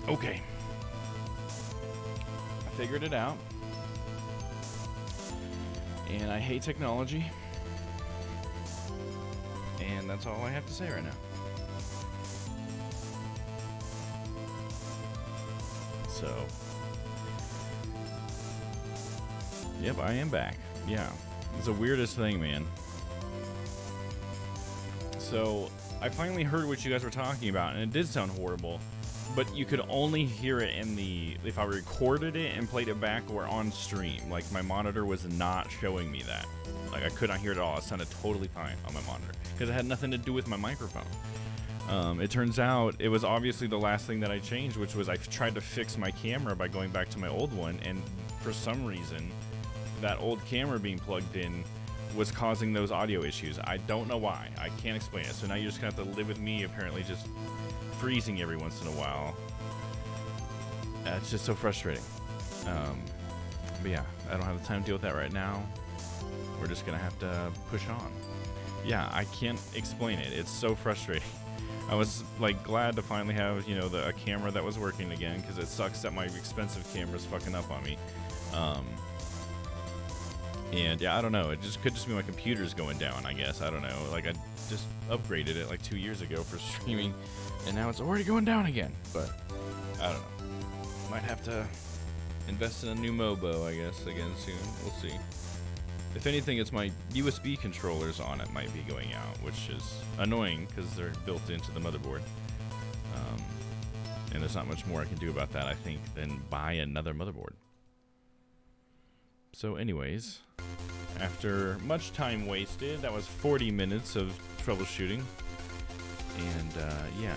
Okay. I figured it out. And I hate technology. And that's all I have to say right now. So. Yep, I am back. Yeah. It's the weirdest thing, man. So, I finally heard what you guys were talking about, and it did sound horrible. But you could only hear it in the, if I recorded it and played it back or on stream. Like, my monitor was not showing me that. Like, I could not hear it at all. It sounded totally fine on my monitor. Because it had nothing to do with my microphone. It turns out it was obviously the last thing that I changed, which was I tried to fix my camera by going back to my old one. And for some reason, that old camera being plugged in was causing those audio issues. I don't know why. I can't explain it. So now you're just going to have to live with me apparently just freezing every once in a while. It's just so frustrating. But yeah, I don't have the time to deal with that right now. We're just gonna have to push on. Yeah, I can't explain it. It's so frustrating. I was like glad to finally have, you know, a camera that was working again, because it sucks that my expensive camera's fucking up on me. And yeah, I don't know. It just could just be my computer's going down, I guess. I don't know. Like, I just upgraded it like 2 years ago for streaming, and now it's already going down again. But I don't know. Might have to invest in a new Mobo, I guess, again soon. We'll see. If anything, it's my USB controllers on it might be going out, which is annoying because they're built into the motherboard. And there's not much more I can do about that, I think, than buy another motherboard. So anyways, after much time wasted, that was 40 minutes of troubleshooting. And yeah.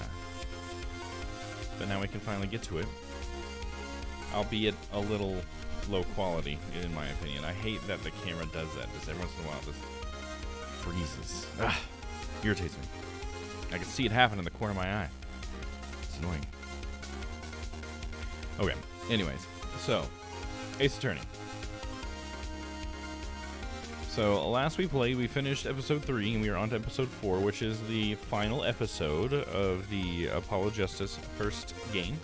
But now we can finally get to it. Albeit a little low quality, in my opinion. I hate that the camera does that. Just every once in a while, it just freezes. Ah, irritates me. I can see it happen in the corner of my eye. It's annoying. Okay, anyways. So, Ace Attorney. So, last we played, we finished episode 3, and we are on to episode 4, which is the final episode of the Apollo Justice first game.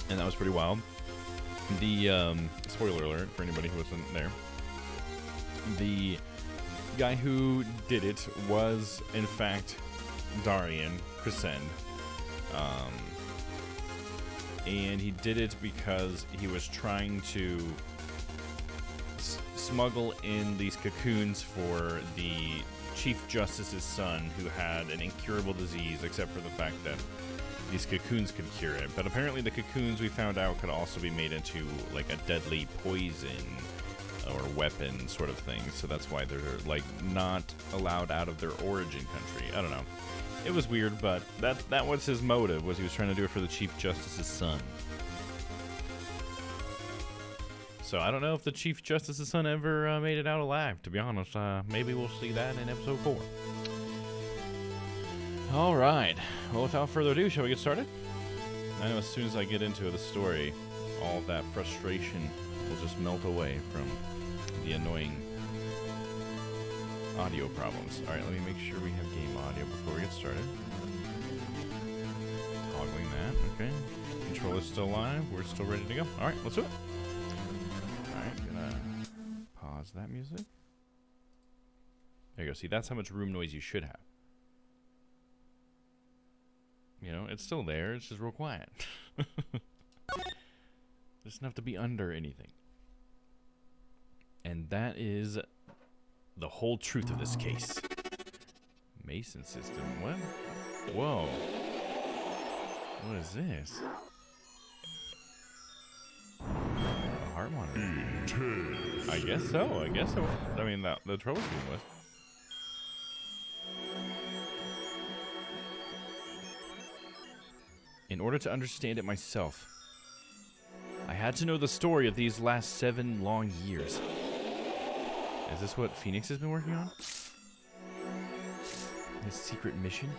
And that was pretty wild. The, spoiler alert for anybody who wasn't there. The guy who did it was, in fact, Darian Crescend. And he did it because he was trying to smuggle in these cocoons for the Chief Justice's son, who had an incurable disease, except for the fact that these cocoons could cure it. But apparently the cocoons, we found out, could also be made into like a deadly poison or weapon sort of thing. So that's why they're like not allowed out of their origin country. I don't know. It was weird, but that was his motive, was he was trying to do it for the Chief Justice's son. So I don't know if the Chief Justice's son ever made it out alive, to be honest. Maybe we'll see that in episode 4. All right. Well, without further ado, shall we get started? I know as soon as I get into the story, all of that frustration will just melt away from the annoying audio problems. All right, let me make sure we have game audio before we get started. Toggling that, okay. Controller's still live. We're still ready to go. All right, let's do it. All right, gonna pause that music. There you go. See, that's how much room noise you should have. You know, it's still there. It's just real quiet. Doesn't have to be under anything. And that is the whole truth of this case. Mason system. What? Whoa. What is this? A heart monitor. I guess so. I guess so. I mean, the troubleshooting was. In order to understand it myself, I had to know the story of these last 7 long years. Is this what Phoenix has been working on? His secret mission?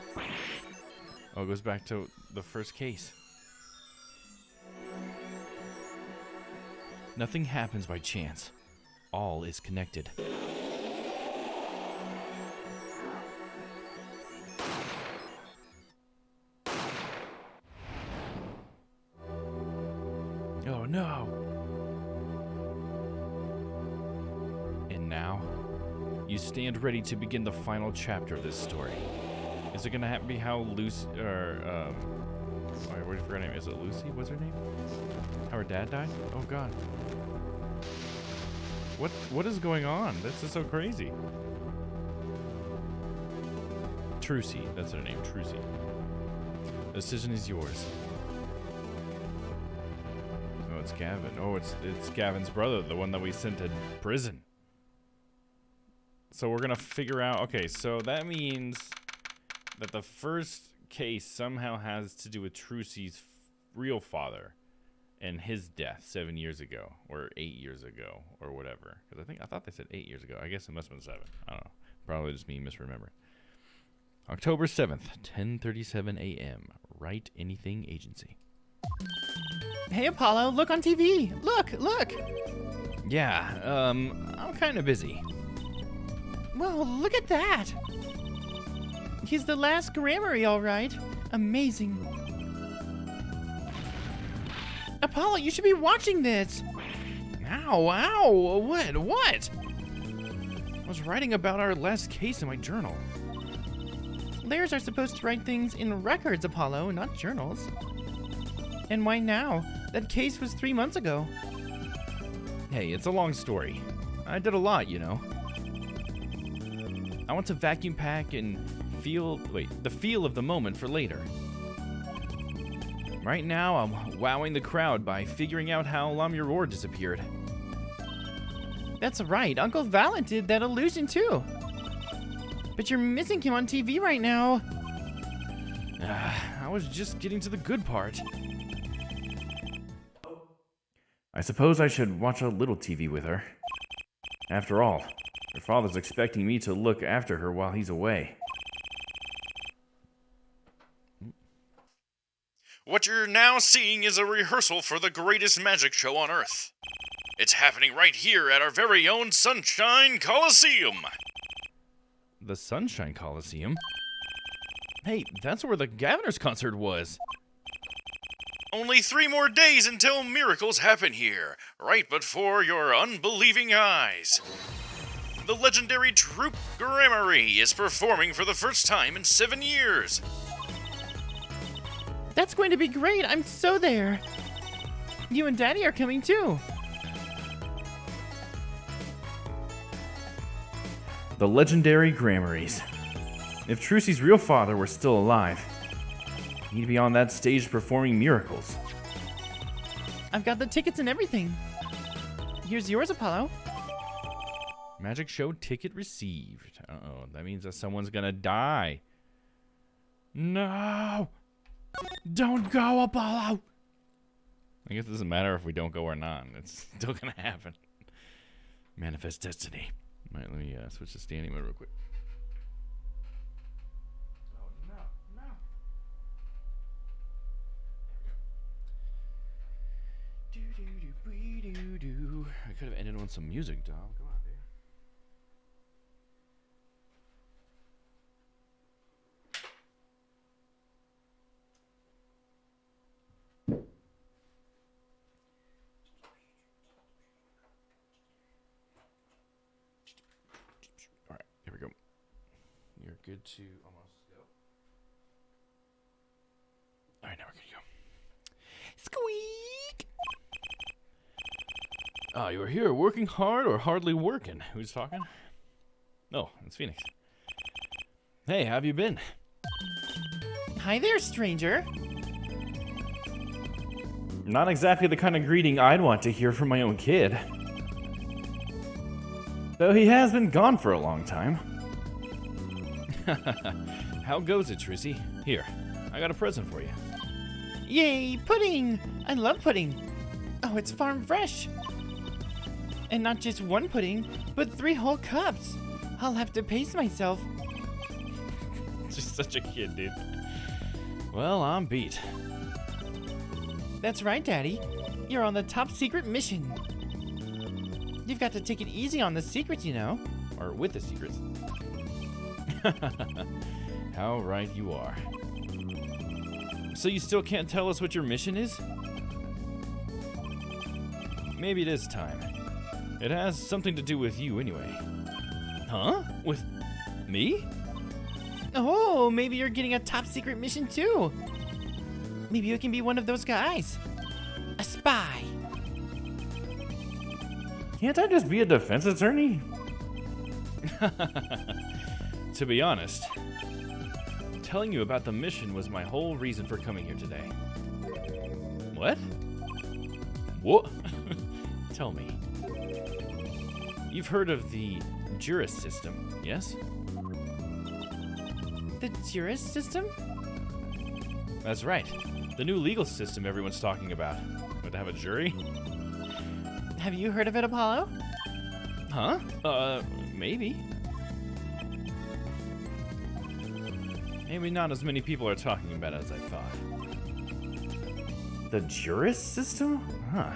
Oh, it goes back to the first case. Nothing happens by chance. All is connected. You stand ready to begin the final chapter of this story. Is it gonna be how Lucy, or, I already forgot her name. Is it Lucy? What's her name? How her dad died? Oh, God. What is going on? This is so crazy. Trucy, that's her name, Trucy. The decision is yours. Oh, it's Gavin. Oh, it's Gavin's brother, the one that we sent to prison. So we're gonna figure out. Okay, so that means that the first case somehow has to do with Trucy's real father and his death 7 years ago, or 8 years ago, or whatever. Because I thought they said 8 years ago. I guess it must have been 7. I don't know. Probably just me misremembering. October 7th, 10:37 a.m. Write Anything Agency. Hey, Apollo, look on TV. Look. Yeah, I'm kind of busy. Whoa, look at that. He's the last Grammary, all right. Amazing. Apollo, you should be watching this. Ow, what? I was writing about our last case in my journal. Layers are supposed to write things in records, Apollo, not journals. And why now? That case was 3 months ago. Hey, it's a long story. I did a lot, you know. I want to vacuum pack and the feel of the moment for later. Right now, I'm wowing the crowd by figuring out how Lamuror disappeared. That's right, Uncle Valent did that illusion too. But you're missing him on TV right now. I was just getting to the good part. I suppose I should watch a little TV with her. After all, her father's expecting me to look after her while he's away. What you're now seeing is a rehearsal for the greatest magic show on Earth. It's happening right here at our very own Sunshine Coliseum. The Sunshine Coliseum? Hey, that's where the Governor's concert was. Only 3 more days until miracles happen here, right before your unbelieving eyes. The legendary troupe Grammary is performing for the first time in 7 years. That's going to be great. I'm so there. You and Daddy are coming too. The legendary Grammarys. If Trucy's real father were still alive, he'd be on that stage performing miracles. I've got the tickets and everything. Here's yours, Apollo. Magic show ticket received. Uh-oh, that means that someone's gonna die. No! Don't go, Apollo! I guess it doesn't matter if we don't go or not. It's still gonna happen. Manifest destiny. Alright, let me switch to standing mode real quick. Oh, no. Do. I could have ended on some music, Dom. Come on, dude. Alright, here we go. You're good to almost go. Alright, now we're good to go. Squeak! Oh, you're here working hard or hardly working? Who's talking? Oh, it's Phoenix. Hey, how have you been? Hi there, stranger. Not exactly the kind of greeting I'd want to hear from my own kid. Though he has been gone for a long time. How goes it, Trucy? Here, I got a present for you. Yay, pudding! I love pudding. Oh, it's farm fresh. And not just one pudding, but 3 whole cups. I'll have to pace myself. Just such a kid, dude. Well, I'm beat. That's right, Daddy. You're on the top secret mission. You've got to take it easy on the secrets, you know. Or with the secrets. How right you are. So you still can't tell us what your mission is? Maybe it is time. It has something to do with you anyway. Huh? With me? Oh, maybe you're getting a top secret mission too. Maybe you can be one of those guys. A spy. Can't I just be a defense attorney? To be honest, telling you about the mission was my whole reason for coming here today. What? What? Tell me. You've heard of the Juris system, yes? The Juris system? That's right. The new legal system everyone's talking about. Would have a jury? Have you heard of it, Apollo? Huh? Maybe. Maybe not as many people are talking about it as I thought. The Juris system? Huh.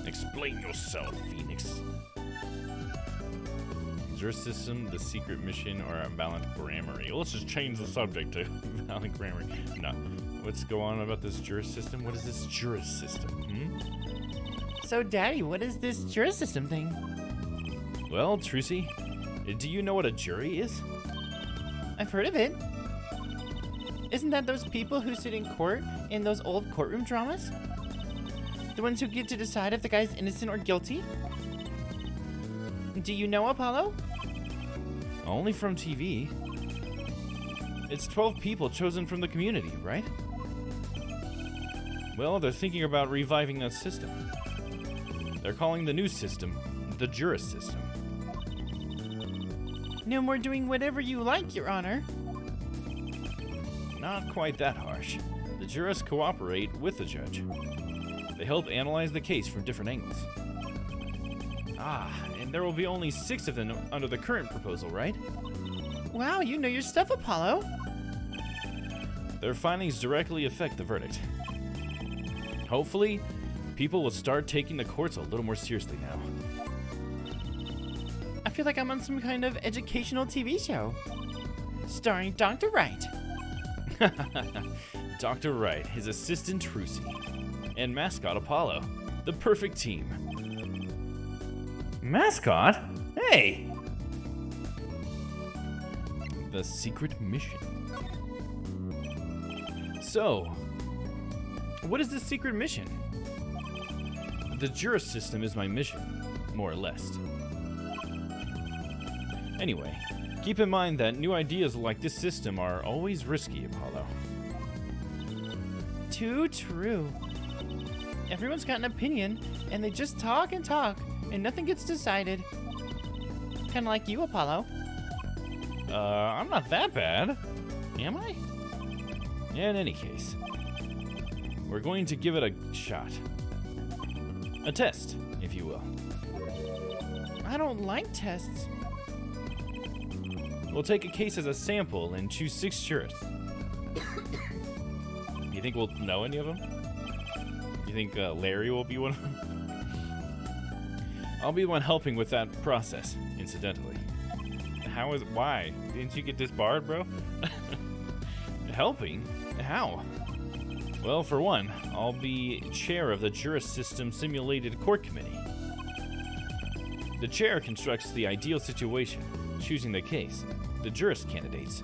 Explain yourself, Phoenix. Juris system, the secret mission, or a valid grammary. Well, let's just change the subject to valid grammary. No. What's going on about this Juris system? What is this Juris system? So, Daddy, what is this Juris system thing? Well, Trucy, do you know what a jury is? I've heard of it. Isn't that those people who sit in court in those old courtroom dramas? The ones who get to decide if the guy's innocent or guilty? Do you know, Apollo? Only from TV. It's 12 people chosen from the community, right? Well, they're thinking about reviving that system. They're calling the new system the Juris system. No more doing whatever you like, Your Honor. Not quite that harsh. The jurists cooperate with the judge. They help analyze the case from different angles. And there will be only 6 of them under the current proposal, right? Wow, you know your stuff, Apollo. Their findings directly affect the verdict. Hopefully, people will start taking the courts a little more seriously now. I feel like I'm on some kind of educational TV show. Starring Dr. Wright. Dr. Wright, his assistant Trucy, and mascot Apollo. The perfect team. Mascot? Hey! The secret mission. So, what is this secret mission? The Juris system is my mission, more or less. Anyway, keep in mind that new ideas like this system are always risky, Apollo. Too true. Everyone's got an opinion, and they just talk and talk, and nothing gets decided. Kinda like you, Apollo. I'm not that bad. Am I? In any case, we're going to give it a shot. A test, if you will. I don't like tests. We'll take a case as a sample and choose 6 jurists. You think we'll know any of them? You think Larry will be one of them? I'll be the one helping with that process, incidentally. Why? Didn't you get disbarred, bro? Helping? How? Well, for one, I'll be chair of the Juris System Simulated Court Committee. The chair constructs the ideal situation, choosing the case, the jurist candidates,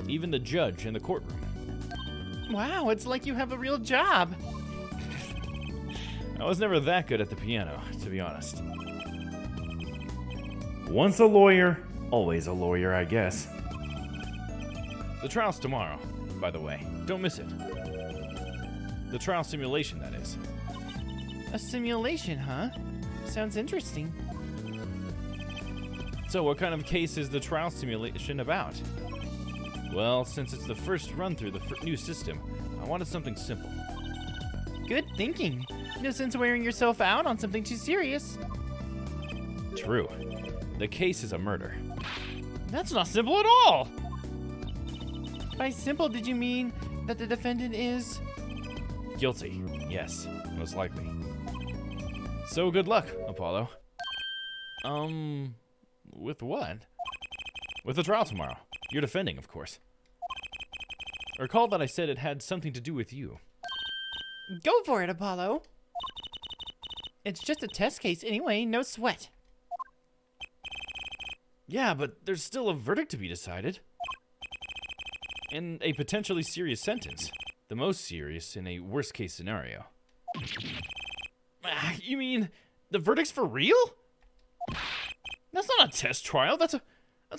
even the judge in the courtroom. Wow, it's like you have a real job. I was never that good at the piano, to be honest. Once a lawyer, always a lawyer, I guess. The trial's tomorrow, by the way. Don't miss it. The trial simulation, that is. A simulation, huh? Sounds interesting. So, what kind of case is the trial simulation about? Well, since it's the first run through the new system, I wanted something simple. Good thinking. No sense wearing yourself out on something too serious. True. The case is a murder. That's not simple at all. By simple, did you mean that the defendant is... Guilty. Yes, most likely. So good luck, Apollo. With what? With the trial tomorrow. You're defending, of course. Recall that I said it had something to do with you. Go for it, Apollo. It's just a test case anyway, no sweat. Yeah, but there's still a verdict to be decided. And a potentially serious sentence. The most serious in a worst-case scenario. You mean the verdict's for real? That's not a test trial. That's a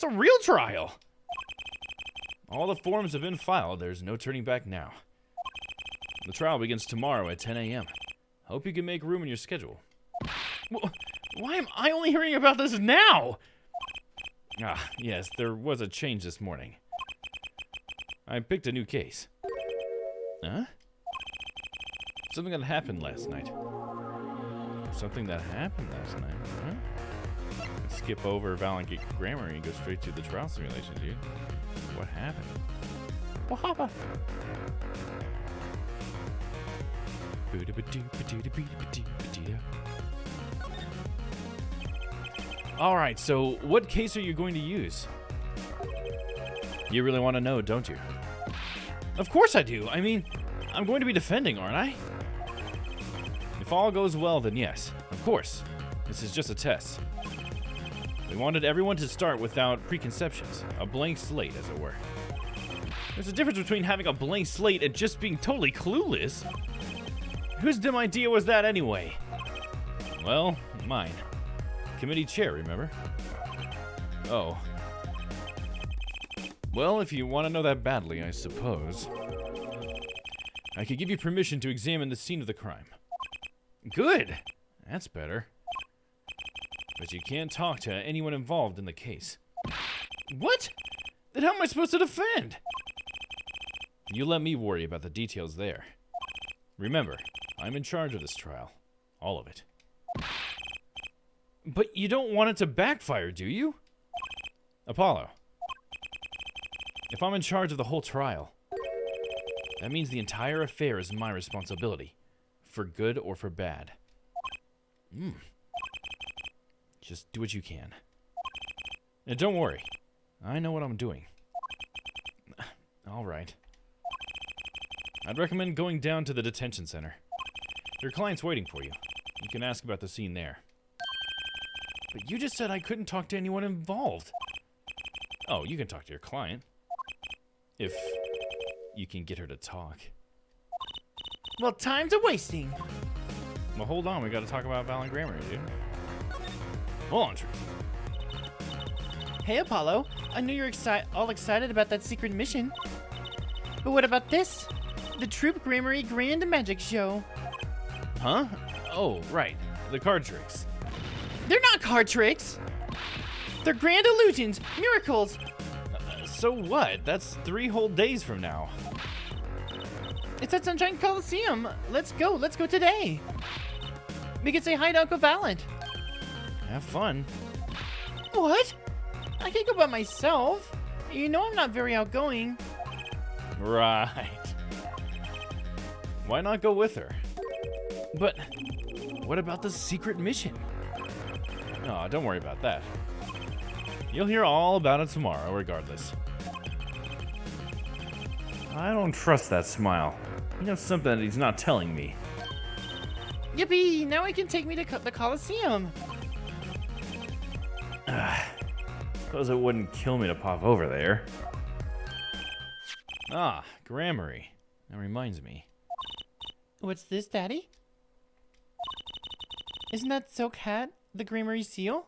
real trial. All the forms have been filed. There's no turning back now. The trial begins tomorrow at 10 a.m. Hope you can make room in your schedule. Why am I only hearing about this now? Ah, yes, there was a change this morning. I picked a new case. Huh? Something that happened last night. Something that happened last night, huh? Skip over Valent grammar and go straight to the trial simulation, dude. What happened? What happened? Alright, so what case are you going to use? You really want to know, don't you? Of course I do. I mean, I'm going to be defending, aren't I? If all goes well, then yes. Of course. This is just a test. We wanted everyone to start without preconceptions. A blank slate, as it were. There's a difference between having a blank slate and just being totally clueless. Whose dumb idea was that anyway? Well, mine. Committee chair, remember? Oh. Well, if you want to know that badly, I suppose. I could give you permission to examine the scene of the crime. Good! That's better. But you can't talk to anyone involved in the case. What? Then how am I supposed to defend? You let me worry about the details there. Remember, I'm in charge of this trial. All of it. But you don't want it to backfire, do you? Apollo. If I'm in charge of the whole trial, that means the entire affair is my responsibility. For good or for bad. Just do what you can. And don't worry. I know what I'm doing. Alright. I'd recommend going down to the detention center. Your client's waiting for you. You can ask about the scene there. But you just said I couldn't talk to anyone involved. Oh, you can talk to your client. If you can get her to talk. Well, time's a wasting. Well, hold on. We gotta talk about Valent grammar, dude. Hold on, Truth. Hey, Apollo. I know you're all excited about that secret mission. But what about this? The Troop Grammary Grand Magic Show. Huh? Oh, right. The card tricks. They're not card tricks. They're grand illusions, miracles. So what? That's 3 whole days from now. It's at Sunshine Coliseum. Let's go today. We can say hi to Uncle Valent. Have fun. What? I can't go by myself. You know I'm not very outgoing. Right. Why not go with her? But what about the secret mission? Oh, don't worry about that. You'll hear all about it tomorrow, regardless. I don't trust that smile. He knows something that he's not telling me. Yippee! Now he can take me to the Coliseum. Suppose it wouldn't kill me to pop over there. Ah, Grammary. That reminds me. What's this, Daddy? Isn't that Silk Hat the Grammary seal?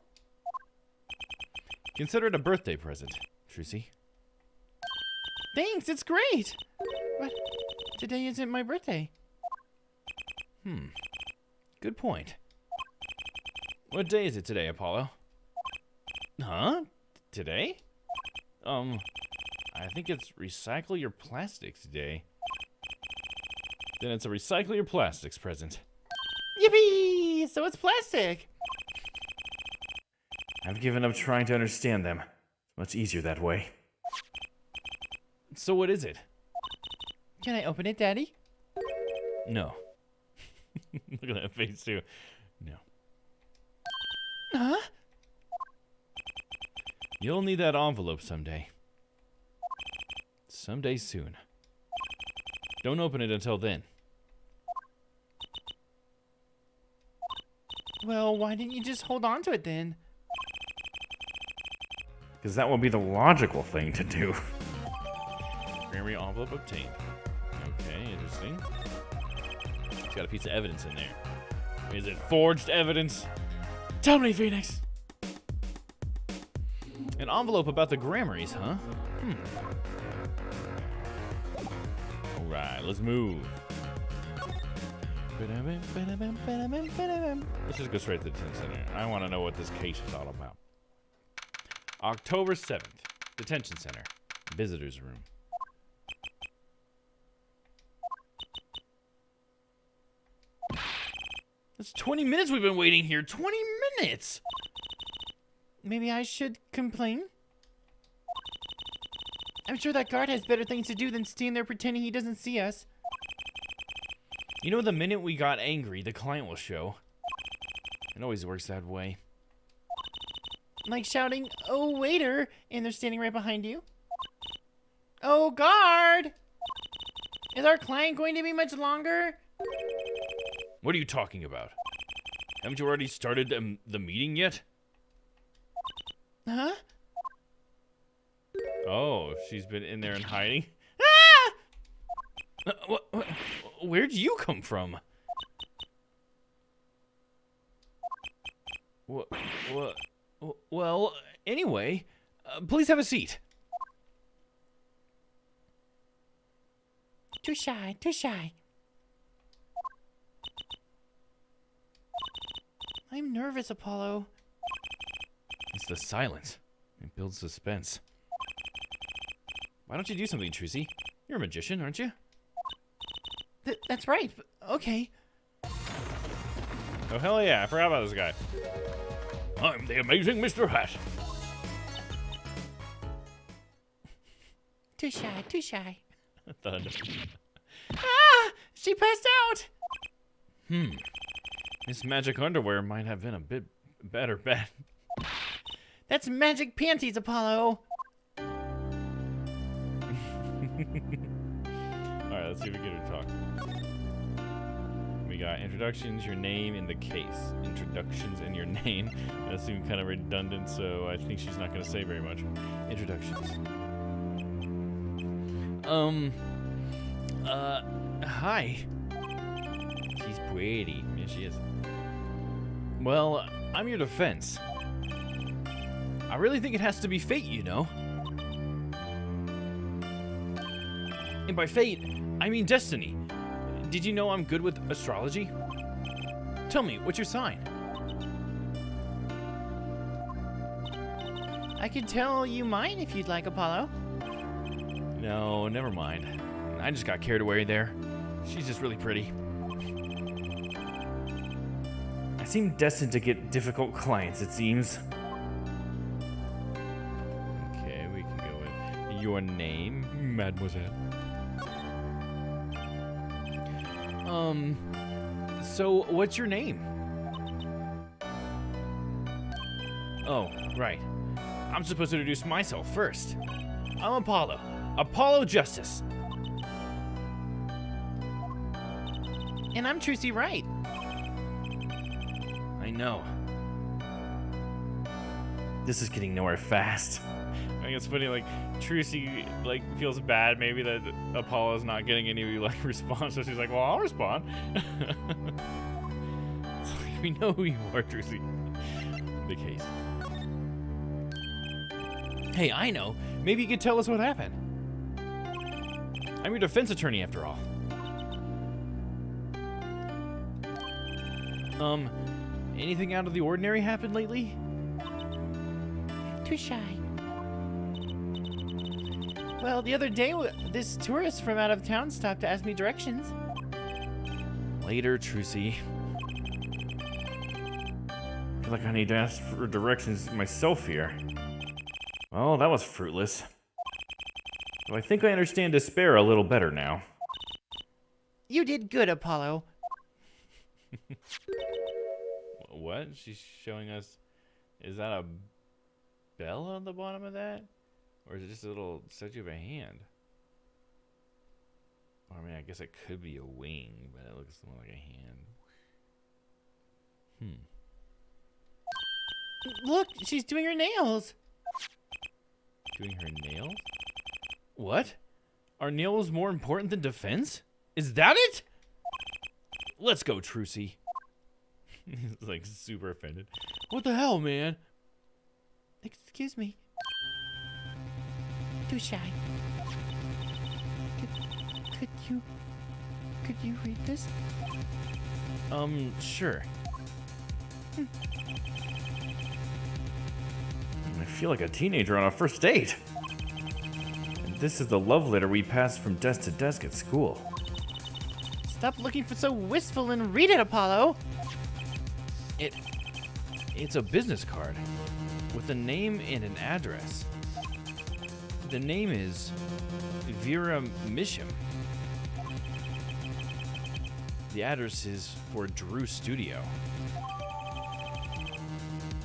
Consider it a birthday present, Trucy. Thanks, it's great. But today isn't my birthday. Good point. What day is it today, Apollo? Huh? Today? I think it's Recycle Your Plastics Day. Then it's a Recycle Your Plastics present. Yippee! So it's plastic. I've given up trying to understand them. It's much easier that way. So what is it? Can I open it, Daddy? No. Look at that face, too. No. Huh? You'll need that envelope someday. Someday soon. Don't open it until then. Well, why didn't you just hold on to it then? Because that will be the logical thing to do. Grammary envelope obtained. Okay, interesting. It's got a piece of evidence in there. Is it forged evidence? Tell me, Phoenix! An envelope about the Grammarys, huh? Alright, let's move. Let's just go straight to the detention center. I want to know what this case is all about. October 7th, detention center, visitor's room. That's 20 minutes we've been waiting here. 20 minutes! Maybe I should complain? I'm sure that guard has better things to do than stand there pretending he doesn't see us. You know, the minute we got angry, the client will show. It always works that way. Like shouting, "Oh, waiter," and they're standing right behind you. Oh, guard! Is our client going to be much longer? What are you talking about? Haven't you already started the meeting yet? Huh? Oh, she's been in there and hiding. Ah! Where'd you come from? What? Well, anyway, please have a seat. Too shy, too shy. I'm nervous, Apollo. It's the silence. It builds suspense. Why don't you do something, Trucy? You're a magician, aren't you? That's right. Okay. Oh, hell yeah. I forgot about this guy. I'm the amazing Mr. Hat. Too shy, too shy. Thunder. Ah! She passed out! This magic underwear might have been a bit better bet. That's magic panties, Apollo. Alright, let's see if we get her to talk. We got introductions, your name, and the case. Introductions and your name. That seemed kind of redundant, so I think she's not going to say very much. Introductions. Hi. She's pretty. Yeah, she is. Well, I'm your defense. I really think it has to be fate, you know? And by fate, I mean destiny. Did you know I'm good with astrology? Tell me, what's your sign? I could tell you mine if you'd like, Apollo. No, never mind. I just got carried away there. She's just really pretty. I seem destined to get difficult clients, it seems. Okay, we can go with your name, mademoiselle. So what's your name? Oh, right. I'm supposed to introduce myself first. I'm Apollo. Apollo Justice. And I'm Trucy Wright. I know. This is getting nowhere fast. I think it's funny, like, Trucy, like, feels bad maybe that Apollo's not getting any, like, response, so she's like, well, I'll respond. It's like, we know who you are, Trucy. The case. Hey, I know. Maybe you could tell us what happened. I'm your defense attorney, after all. Anything out of the ordinary happened lately? Too shy. Well, the other day, this tourist from out of town stopped to ask me directions. Later, Trucy. I feel like I need to ask for directions myself here. Well, that was fruitless. Though I think I understand despair a little better now. You did good, Apollo. What? She's showing us... Is that a bell on the bottom of that? Or is it just a little statue of a hand? I mean, I guess it could be a wing, but it looks more like a hand. Look, she's doing her nails. Doing her nails? What? Are nails more important than defense? Is that it? Let's go, Trucy. He's like super offended. What the hell, man? Excuse me. Too shy. Could you read this? Sure. I feel like a teenager on a first date. And this is the love letter we passed from desk to desk at school. Stop looking for so wistful and read it, Apollo. It's a business card with a name and an address. The name is Vera Misham. The address is for Drew Studio.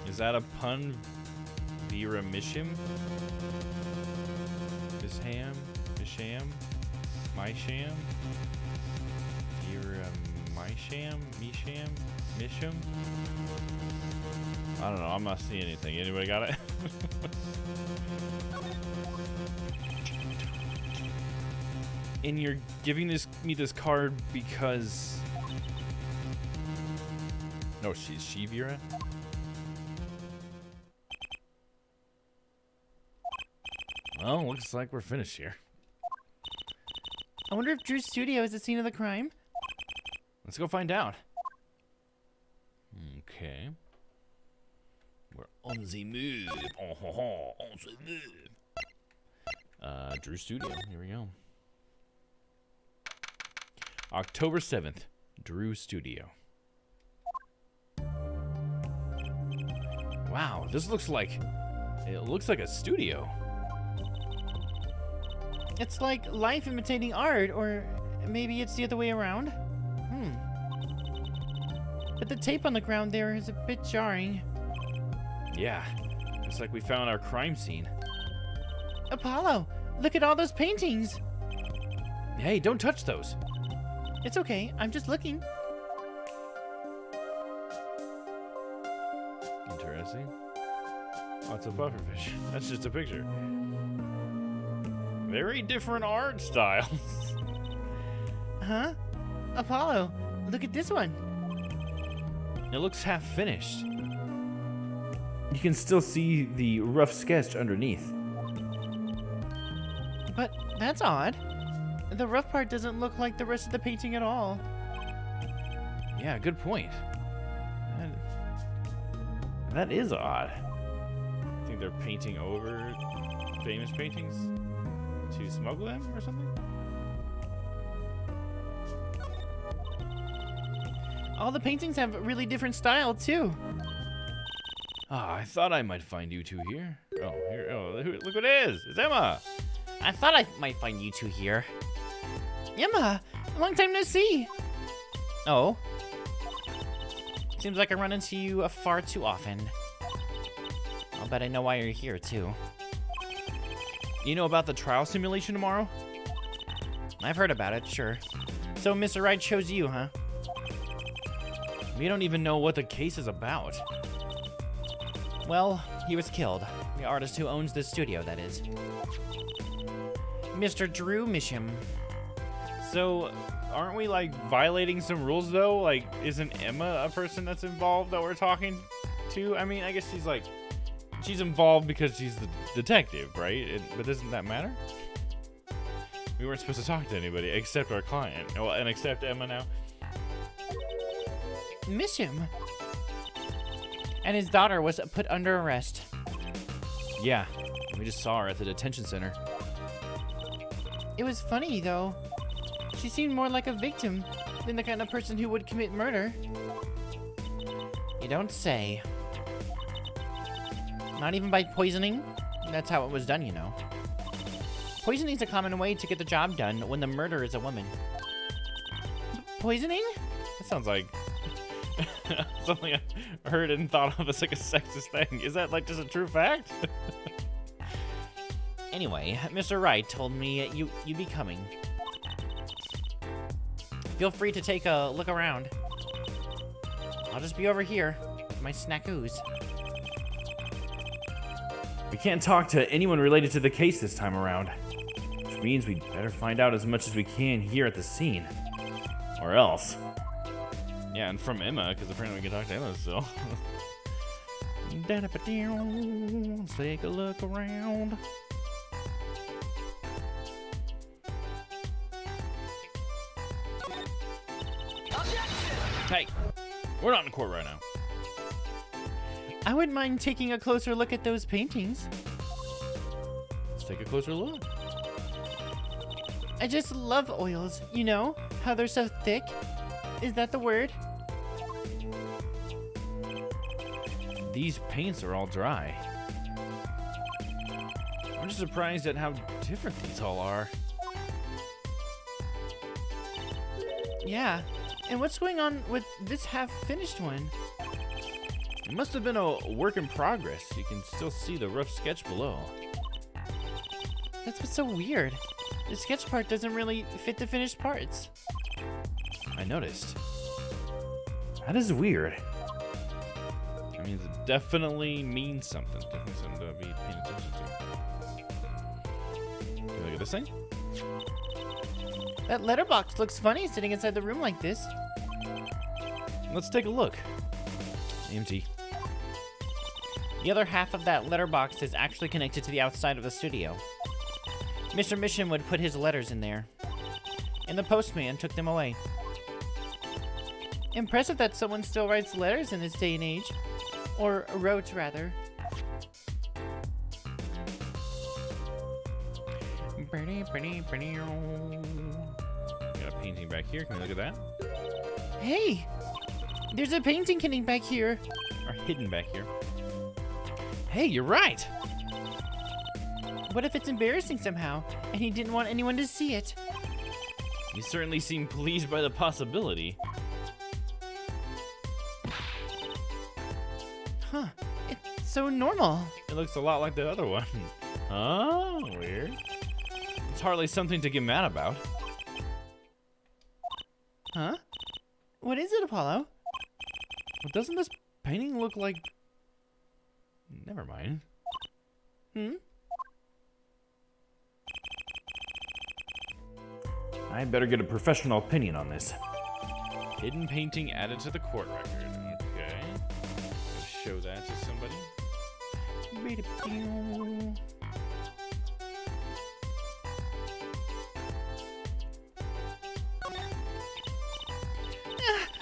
Is that a pun? Vera Misham? Misham? Misham? Mysham? Vera Mysham? Misham? Misham? I don't know. I'm not seeing anything. Anybody got it? And you're giving me this card because... No, she Vera? Well, looks like we're finished here. I wonder if Drew's studio is the scene of the crime. Let's go find out. Okay. We're on the move. On the move. Drew Studio. Here we go. October 7th. Drew Studio. Wow, this looks like... It looks like a studio. It's like life imitating art, or maybe it's the other way around. But the tape on the ground there is a bit jarring. Yeah, looks like we found our crime scene. Apollo, look at all those paintings. Hey, don't touch those. It's okay, I'm just looking. Interesting. Oh, it's a pufferfish. That's just a picture. Very different art styles. Huh? Apollo, look at this one. It looks half finished. You can still see the rough sketch underneath. But that's odd. The rough part doesn't look like the rest of the painting at all. Yeah, good point. That is odd. I think they're painting over famous paintings to smuggle them or something? All the paintings have a really different style, too. Ah, I thought I might find you two here. Oh, here. Oh, look what it is. It's Emma. I thought I might find you two here. Emma, long time no see. Oh. Seems like I run into you far too often. I'll bet I know why you're here, too. You know about the trial simulation tomorrow? I've heard about it, sure. So Mr. Wright chose you, huh? We don't even know what the case is about. Well, he was killed. The artist who owns this studio, that is. Mr. Drew Misham. So, aren't we, like, violating some rules, though? Like, isn't Emma a person that's involved that we're talking to? I mean, I guess she's, like, she's involved because she's the detective, right? But doesn't that matter? We weren't supposed to talk to anybody except our client. Well, and except Emma now. Misham. And his daughter was put under arrest. Yeah, we just saw her at the detention center. It was funny, though. She seemed more like a victim than the kind of person who would commit murder. You don't say. Not even by poisoning? That's how it was done, you know. Poisoning's a common way to get the job done when the murderer is a woman. Poisoning? That sounds like something I heard and thought of as like a sexist thing. Is that like just a true fact? Anyway, Mr. Wright told me you'd be coming. Feel free to take a look around. I'll just be over here with my snackoos. We can't talk to anyone related to the case this time around. Which means we'd better find out as much as we can here at the scene. Or else. Yeah, and from Emma, because apparently we can talk to Emma still. Let's take a look around. Hey, we're not in court right now. I wouldn't mind taking a closer look at those paintings. Let's take a closer look. I just love oils. You know, how they're so thick. Is that the word? These paints are all dry. I'm just surprised at how different these all are. Yeah. And what's going on with this half-finished one? It must have been a work in progress. You can still see the rough sketch below. That's what's so weird. The sketch part doesn't really fit the finished parts. I noticed. That is weird. That means it definitely means something. Definitely something to be paying attention to. Can you look at this thing? That letterbox looks funny sitting inside the room like this. Let's take a look. Empty. The other half of that letterbox is actually connected to the outside of the studio. Mr. Mission would put his letters in there, and the postman took them away. Impressive that someone still writes letters in this day and age. Or wrote, rather. Got a painting back here. Can you look at that? Hey! There's a painting hidden back here. Or hidden back here. Hey, you're right! What if it's embarrassing somehow, and he didn't want anyone to see it? You certainly seem pleased by the possibility. Huh. It's so normal. It looks a lot like the other one. Oh, weird. It's hardly something to get mad about. Huh? What is it, Apollo? Well, doesn't this painting look like... Never mind. I better get a professional opinion on this. Hidden painting added to the court record. Okay. Let's show that to somebody.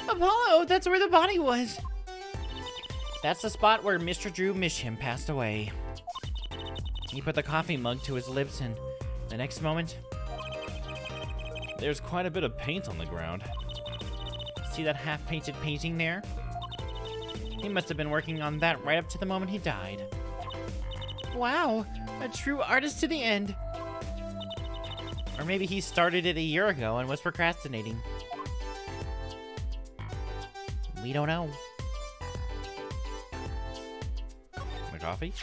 Apollo, that's where the body was. That's the spot where Mr. Drew Misham passed away. He put the coffee mug to his lips, and the next moment, There's quite a bit of paint on the ground. see that half-painted painting there? He must have been working on that right up to the moment he died. Wow, a true artist to the end. Or maybe he started it a year ago and was procrastinating. We don't know. The coffee?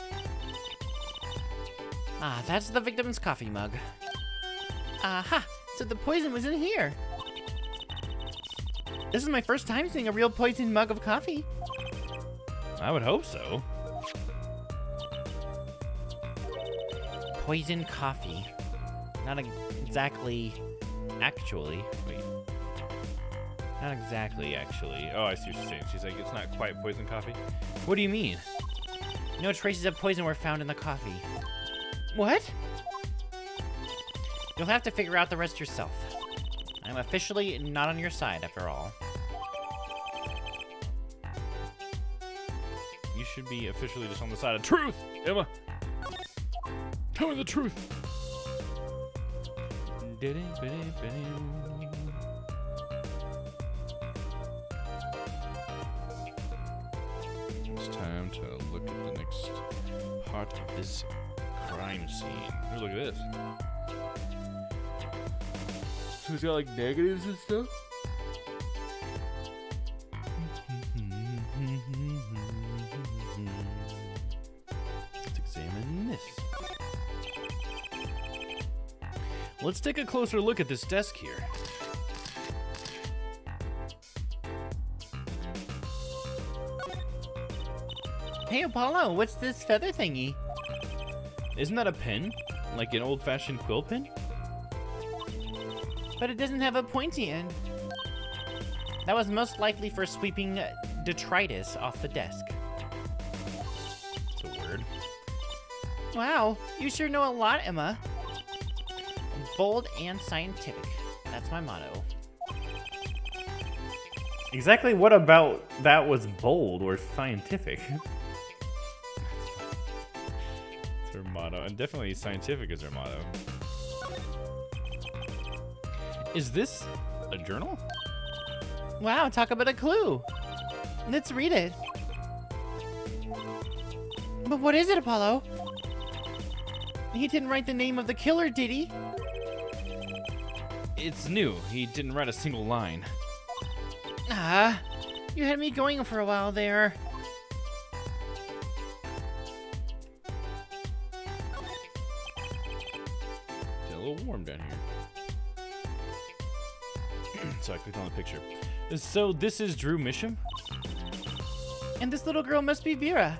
Ah, that's the victim's coffee mug. Aha! So the poison was in here. This is my first time seeing a real poisoned mug of coffee. I would hope so. Poison coffee. Not exactly... Actually. Wait. Not exactly, actually. Oh, I see what she's saying. She's like, it's not quite poison coffee. What do you mean? No traces of poison were found in the coffee. What? You'll have to figure out the rest yourself. I'm officially not on your side, after all. You should be officially just on the side of truth, Emma. Tell me the truth. It's time to look at the next part of this crime scene. Ooh, look at this. So it's got like negatives and stuff? Let's examine this. Let's take a closer look at this desk here. Hey, Apollo, what's this feather thingy? Isn't that a pen? Like an old-fashioned quill pen? But it doesn't have a pointy end. That was most likely for sweeping detritus off the desk. It's a word. Wow, you sure know a lot, Emma. Bold and scientific. That's my motto. Exactly what about that was bold or scientific? It's her motto. And definitely scientific is her motto. Is this a journal? Wow, talk about a clue. Let's read it. But what is it, Apollo? He didn't write the name of the killer, did he? It's new. He didn't write a single line. Ah, you had me going for a while there. It's a little warm down here. So I clicked on the picture. So this is Drew Misham? And this little girl must be Vera.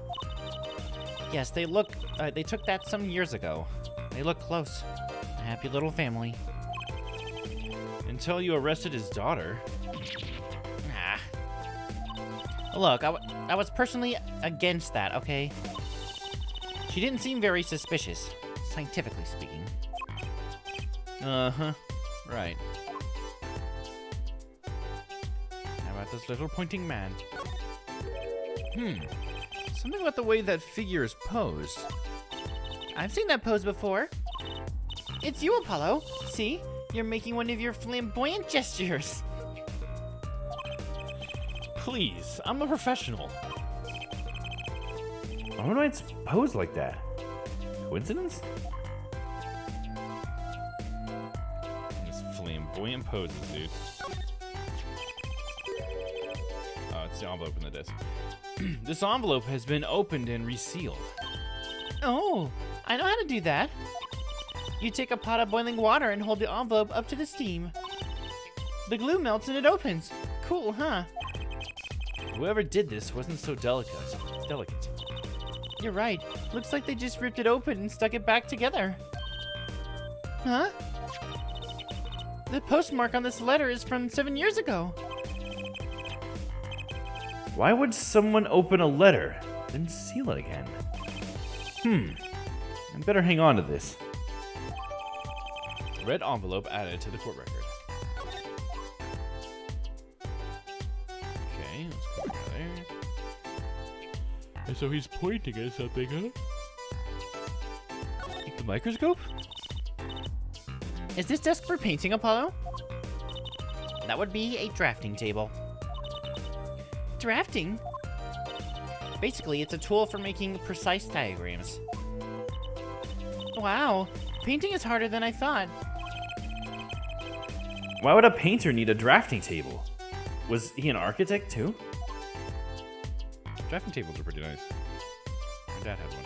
Yes, they took that some years ago. They look close. A happy little family. Until you arrested his daughter. Ah. Look, I was personally against that, okay? She didn't seem very suspicious, scientifically speaking. Uh-huh. Right. How about this little pointing man? Something about the way that figure is posed. I've seen that pose before. It's you, Apollo. See? You're making one of your flamboyant gestures. Please, I'm a professional. Why would I pose like that? Coincidence? Just flamboyant poses, dude. Oh, it's the envelope in the disc. This envelope has been opened and resealed. Oh, I know how to do that. You take a pot of boiling water and hold the envelope up to the steam. The glue melts and it opens. Cool, huh? Whoever did this wasn't so delicate. You're right. Looks like they just ripped it open and stuck it back together. Huh? The postmark on this letter is from 7 years ago. Why would someone open a letter, then seal it again? I better hang on to this. Red envelope added to the court record. Okay, let's go out there. And so he's pointing at something, huh? The microscope? Is this desk for painting, Apollo? That would be a drafting table. Drafting? Basically, it's a tool for making precise diagrams. Wow, painting is harder than I thought. Why would a painter need a drafting table? Was he an architect too? Drafting tables are pretty nice. My dad had one.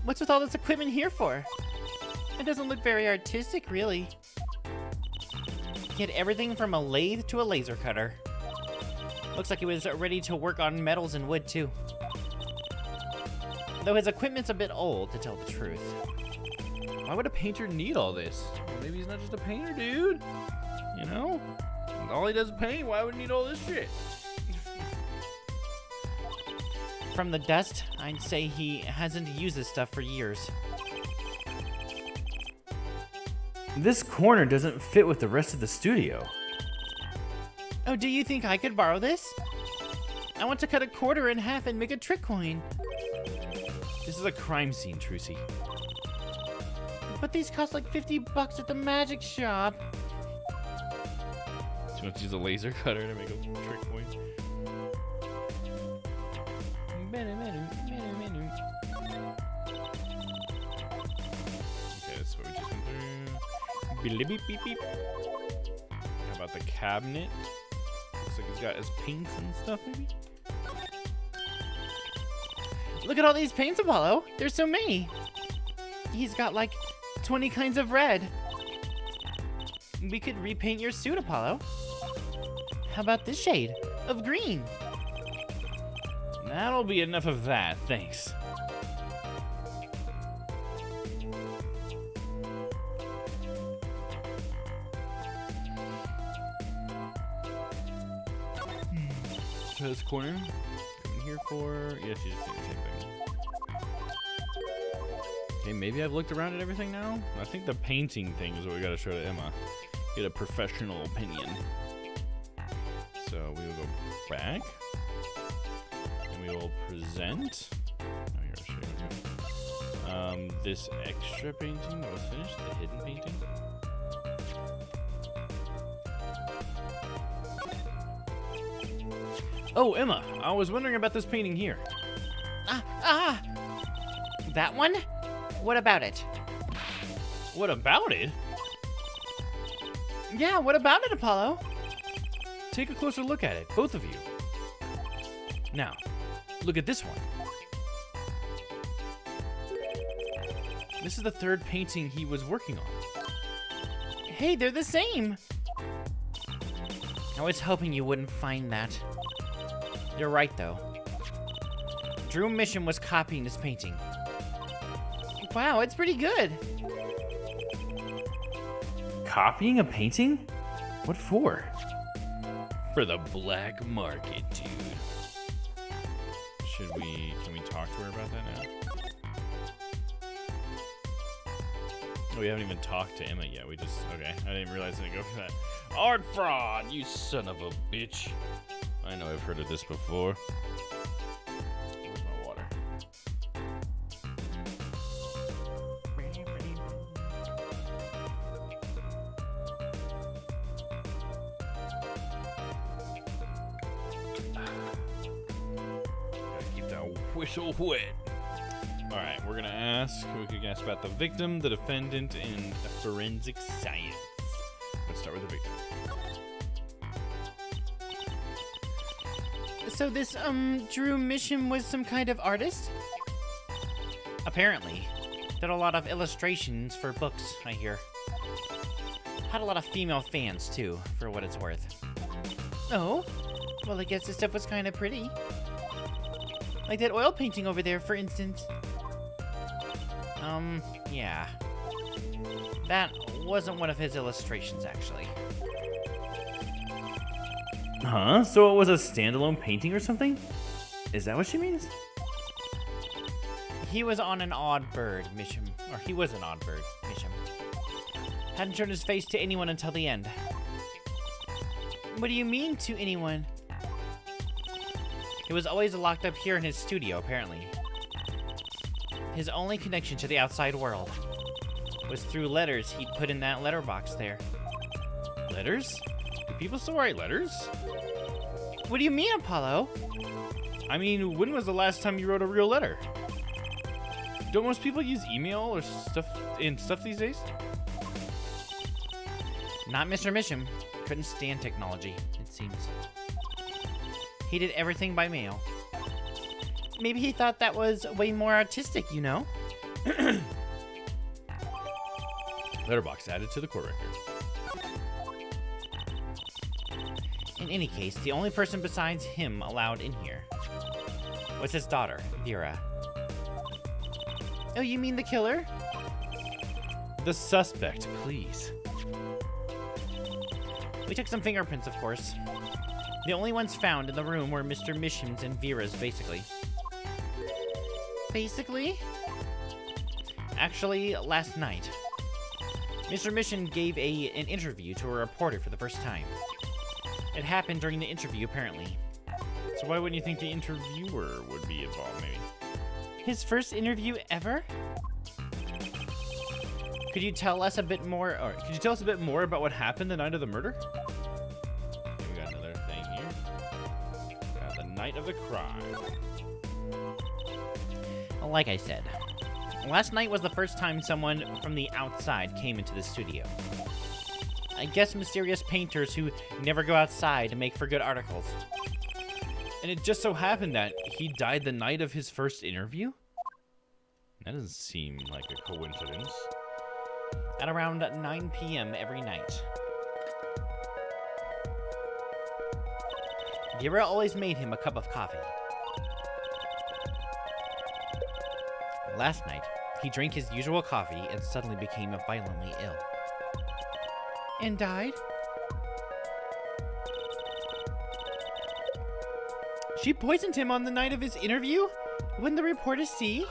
What's with all this equipment here for? It doesn't look very artistic, really. He had everything from a lathe to a laser cutter. Looks like he was ready to work on metals and wood, too. Though his equipment's a bit old, to tell the truth. Why would a painter need all this? Well, maybe he's not just a painter, dude. You know? All he does is paint. Why would he need all this shit? From the dust, I'd say he hasn't used this stuff for years. This corner doesn't fit with the rest of the studio. Oh, do you think I could borrow this? I want to cut a quarter in half and make a trick coin. This is a crime scene, Trucy. But these cost like $50 at the magic shop. So you want to use a laser cutter to make a trick coin? Okay, that's what we just went through. Beep, beep, beep, beep. How about the cabinet? Looks like he's got his paints and stuff, maybe? Look at all these paints, Apollo. There's so many. He's got like 20 kinds of red. We could repaint your suit, Apollo. How about this shade of green? That'll be enough of that, thanks. Try this corner. Come in here for... Yeah, she's just doing the same thing. Okay, maybe I've looked around at everything now. I think the painting thing is what we gotta show to Emma. Get a professional opinion. So we will go back. And we will present. Oh, here, I'll show you. This extra painting that was finished, the hidden painting. Oh, Emma, I was wondering about this painting here. That one? What about it? What about it? Yeah, what about it, Apollo? Take a closer look at it, both of you. Now, look at this one. This is the third painting he was working on. Hey, they're the same. I was hoping you wouldn't find that. You're right, though. Drew Mission was copying this painting. Wow, it's pretty good. Copying a painting? What for? For the black market, dude. Can we talk to her about that now? Oh, we haven't even talked to Emma yet. Okay, I didn't realize I didn't go for that. Art fraud, you son of a bitch. I know I've heard of this before. Where's my water? Gotta keep that whistle wet. Alright, we can ask about the victim, the defendant, and forensic science. Let's start with the victim. So this, Drew Mission was some kind of artist? Apparently. Did a lot of illustrations for books, I hear. Had a lot of female fans, too, for what it's worth. Oh? Well, I guess this stuff was kind of pretty. Like that oil painting over there, for instance. Yeah. That wasn't one of his illustrations, actually. Huh? So it was a standalone painting or something? Is that what she means? He was on an odd bird mission. Or he was an odd bird mission. Hadn't shown his face to anyone until the end. What do you mean, to anyone? He was always locked up here in his studio, apparently. His only connection to the outside world was through letters he'd put in that letterbox there. Letters? Do people still write letters? What do you mean, Apollo? I mean, when was the last time you wrote a real letter? Don't most people use email or stuff these days? Not Mr. Mission. Couldn't stand technology, it seems. He did everything by mail. Maybe he thought that was way more artistic, you know? Letterbox added to the court record. In any case, the only person besides him allowed in here was his daughter, Vera. Oh, you mean the killer? The suspect, please. We took some fingerprints, of course. The only ones found in the room were Mr. Mission's and Vera's, basically. Basically? Actually, last night, Mr. Mission gave an interview to a reporter for the first time. It happened during the interview, apparently. So why wouldn't you think the interviewer would be involved, maybe? His first interview ever? Could you tell us a bit more about what happened the night of the murder? Okay, we got another thing here. Got the night of the crime. Like I said, last night was the first time someone from the outside came into the studio. I guess mysterious painters who never go outside to make for good articles. And it just so happened that he died the night of his first interview? That doesn't seem like a coincidence. At around 9 p.m. every night. Vera always made him a cup of coffee. Last night, he drank his usual coffee and suddenly became violently ill. And died? She poisoned him on the night of his interview? Wouldn't the reporter see?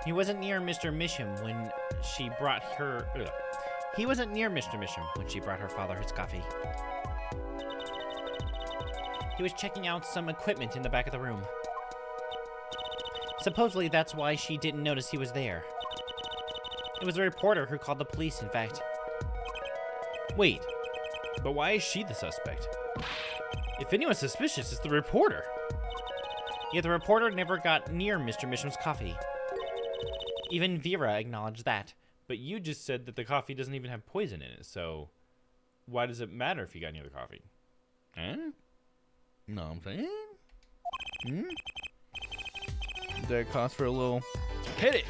He wasn't near Mr. Misham when she brought her... He wasn't near Mr. Misham when she brought her father his coffee. He was checking out some equipment in the back of the room. Supposedly, that's why she didn't notice he was there. It was a reporter who called the police, in fact. Wait, but why is she the suspect? If anyone's suspicious, it's the reporter. Yet the reporter never got near Mr. Misham's coffee. Even Vera acknowledged that. But you just said that the coffee doesn't even have poison in it, so why does it matter if you got near the coffee? Huh? No, I'm saying? That cost for a little... Hit it!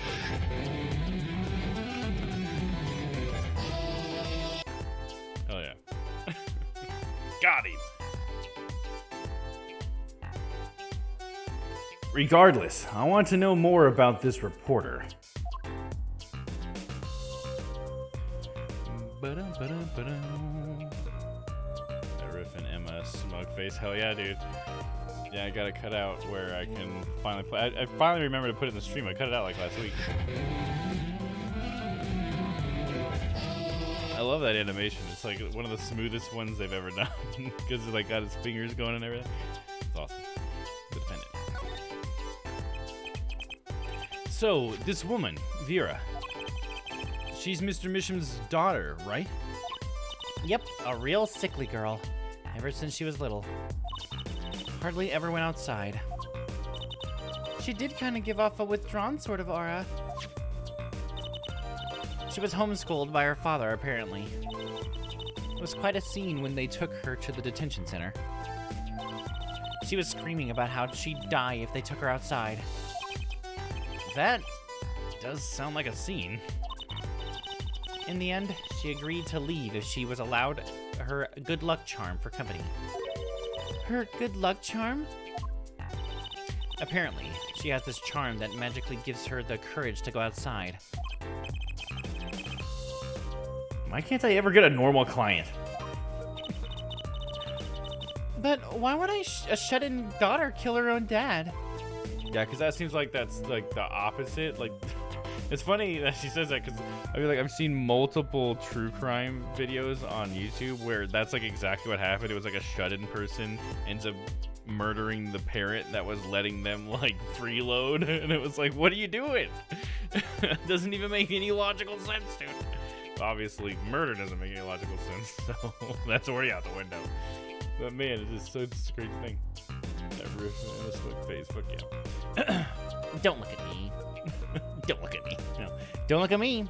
Oh, yeah. Got him! Regardless, I want to know more about this reporter. That riff and Emma smug face. Hell yeah, dude. Yeah, I gotta cut out where I can finally play. I finally remember to put it in the stream. I cut it out like last week. I love that animation. It's like one of the smoothest ones they've ever done because it like got his fingers going and everything. It's awesome. Defend it. So this woman, Vera, she's Mr. Misham's daughter, right? Yep, a real sickly girl. Ever since she was little. Hardly ever went outside. She did kind of give off a withdrawn sort of aura. She was homeschooled by her father, apparently. It was quite a scene when they took her to the detention center. She was screaming about how she'd die if they took her outside. That does sound like a scene. In the end, she agreed to leave if she was allowed her good luck charm for company. Her good luck charm? Apparently, she has this charm that magically gives her the courage to go outside. Why can't I ever get a normal client? But why would a shut-in daughter kill her own dad? Yeah, because that seems like that's like the opposite. Like, it's funny that she says that because I feel like I've seen multiple true crime videos on YouTube where that's like exactly what happened. It was like a shut-in person ends up murdering the parent that was letting them like freeload, and it was like, what are you doing? Doesn't even make any logical sense, dude. Obviously, murder doesn't make any logical sense, so that's already out the window. But man, it's just such a great thing. That riff and a smoke face, fuck yeah. Don't look at me. Don't look at me. No, don't look at me.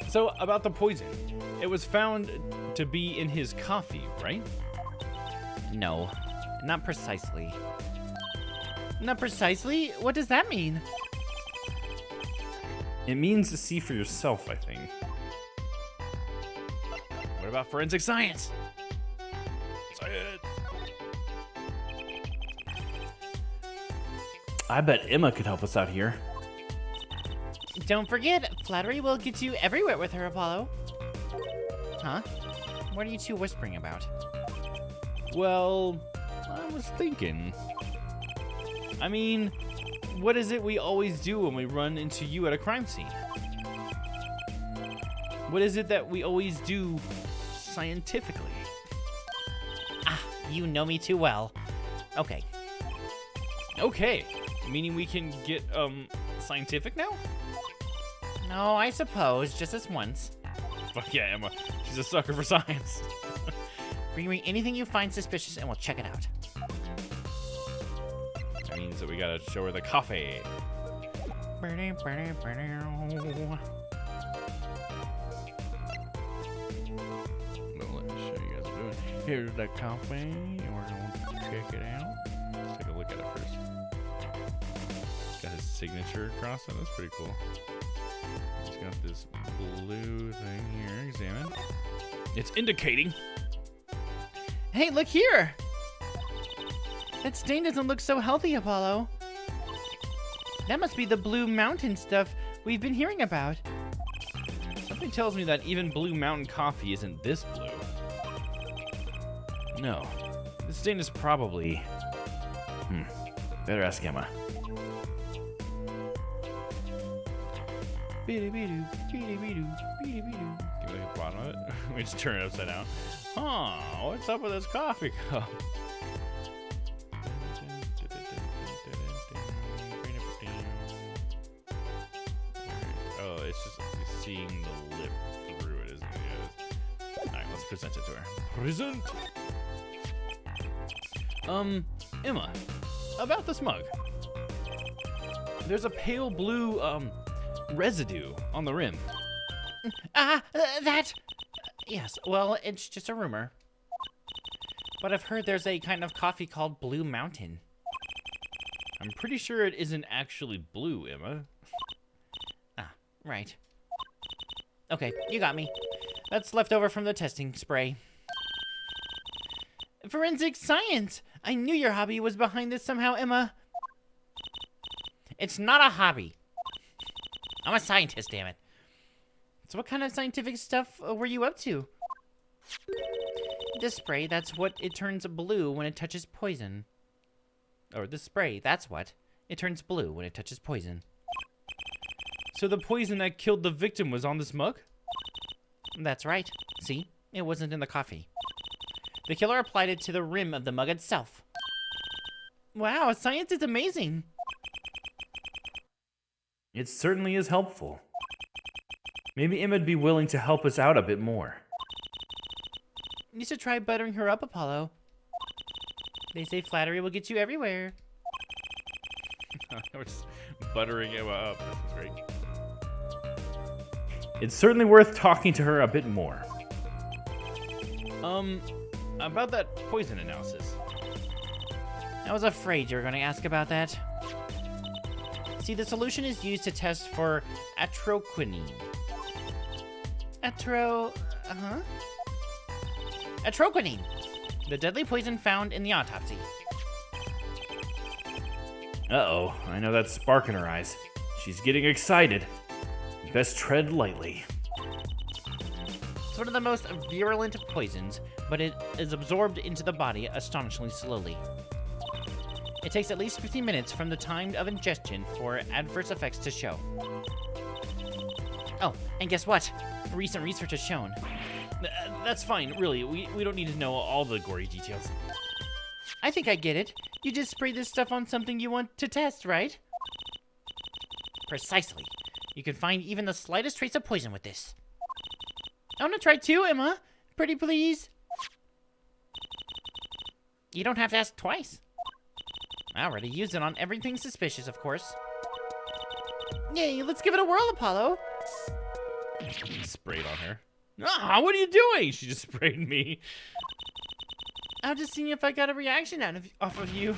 So, about the poison. It was found to be in his coffee, right? No, not precisely. Not precisely? What does that mean? It means to see for yourself, I think. What about forensic science? Science! I bet Emma could help us out here. Don't forget, flattery will get you everywhere with her, Apollo. Huh? What are you two whispering about? Well, I was thinking. I mean, what is it we always do when we run into you at a crime scene? What is it that we always do scientifically? Ah, you know me too well. Okay. Okay, meaning we can get, scientific now? No, I suppose, just this once. Fuck yeah, Emma. She's a sucker for science. Bring me anything you find suspicious and we'll check it out. That means that we gotta show her the coffee. Well, let me show you guys what we're doing. Here's the coffee, and we're gonna check it out. Let's take a look at it first. Got his signature across it. That's pretty cool. He's got this blue thing here. Examine. It's indicating. hey, look here! That stain doesn't look so healthy, Apollo. That must be the Blue Mountain stuff we've been hearing about. Something tells me that even Blue Mountain coffee isn't this blue. No. This stain is probably... Better ask Emma. Can we look at the bottom of it? We just turn it upside down. Huh, what's up with this coffee cup? Oh, it's just seeing the lip through it, isn't it? Alright, let's present it to her. Present! Emma, about this mug. There's a pale blue, residue on the rim. That... Yes, well, it's just a rumor. But I've heard there's a kind of coffee called Blue Mountain. I'm pretty sure it isn't actually blue, Emma. Ah, right. Okay, you got me. That's left over from the testing spray. Forensic science! I knew your hobby was behind this somehow, Emma. It's not a hobby. I'm a scientist, damn it. So what kind of scientific stuff were you up to? This spray, that's what it turns blue when it touches poison. Or this spray, that's what. It turns blue when it touches poison. So the poison that killed the victim was on this mug? That's right. See? It wasn't in the coffee. The killer applied it to the rim of the mug itself. Wow, science is amazing. It certainly is helpful. Maybe Emma'd be willing to help us out a bit more. You should try buttering her up, Apollo. They say flattery will get you everywhere. We're just buttering Emma up. This is great. It's certainly worth talking to her a bit more. About that poison analysis. I was afraid you were going to ask about that. See, the solution is used to test for atroquinine. Atroquinine, the deadly poison found in the autopsy. Uh-oh, I know that spark in her eyes. She's getting excited. You best tread lightly. It's one of the most virulent of poisons, but it is absorbed into the body astonishingly slowly. It takes at least 15 minutes from the time of ingestion for adverse effects to show. Oh, and guess what? Recent research has shown. That's fine, really. We don't need to know all the gory details. I think I get it. You just spray this stuff on something you want to test, right? Precisely. You can find even the slightest trace of poison with this. I want to try too, Emma. Pretty please. You don't have to ask twice. I already used it on everything suspicious, of course. Yay, let's give it a whirl, Apollo. Sprayed on her. Ah, what are you doing? She just sprayed me. I'm just seeing if I got a reaction off of you.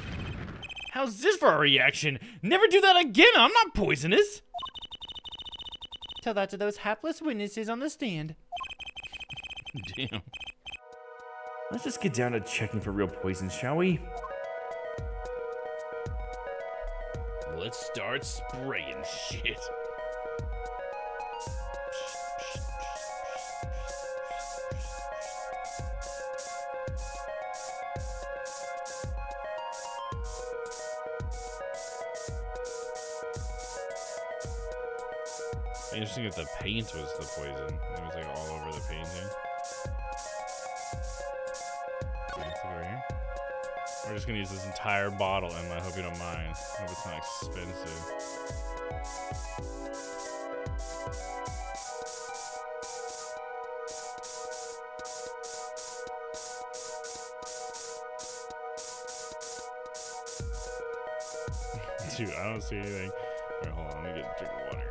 How's this for a reaction? Never do that again. I'm not poisonous. Tell that to those hapless witnesses on the stand. Damn. Let's just get down to checking for real poison, shall we? Let's start spraying shit. Interesting that the paint was the poison. It was like all over the painting. Okay, let's look over here. We're just gonna use this entire bottle, Emma. I hope you don't mind. I hope it's not expensive. Dude, I don't see anything. Alright, hold on. Let me get a drink of water.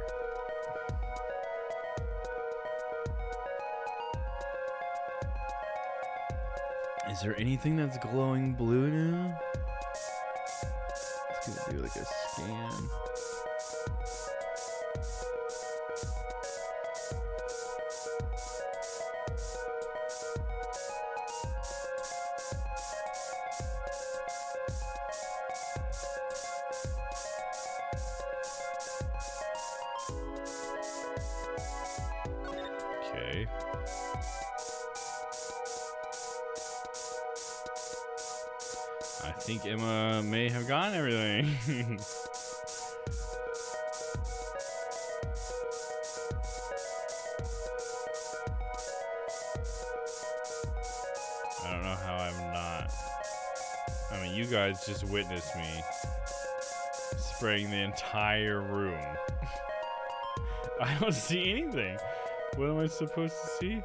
Is there anything that's glowing blue now? It's gonna do like a scan. I think Emma may have gotten everything. I don't know how I'm not. I mean, you guys just witnessed me spraying the entire room. I don't see anything. What am I supposed to see?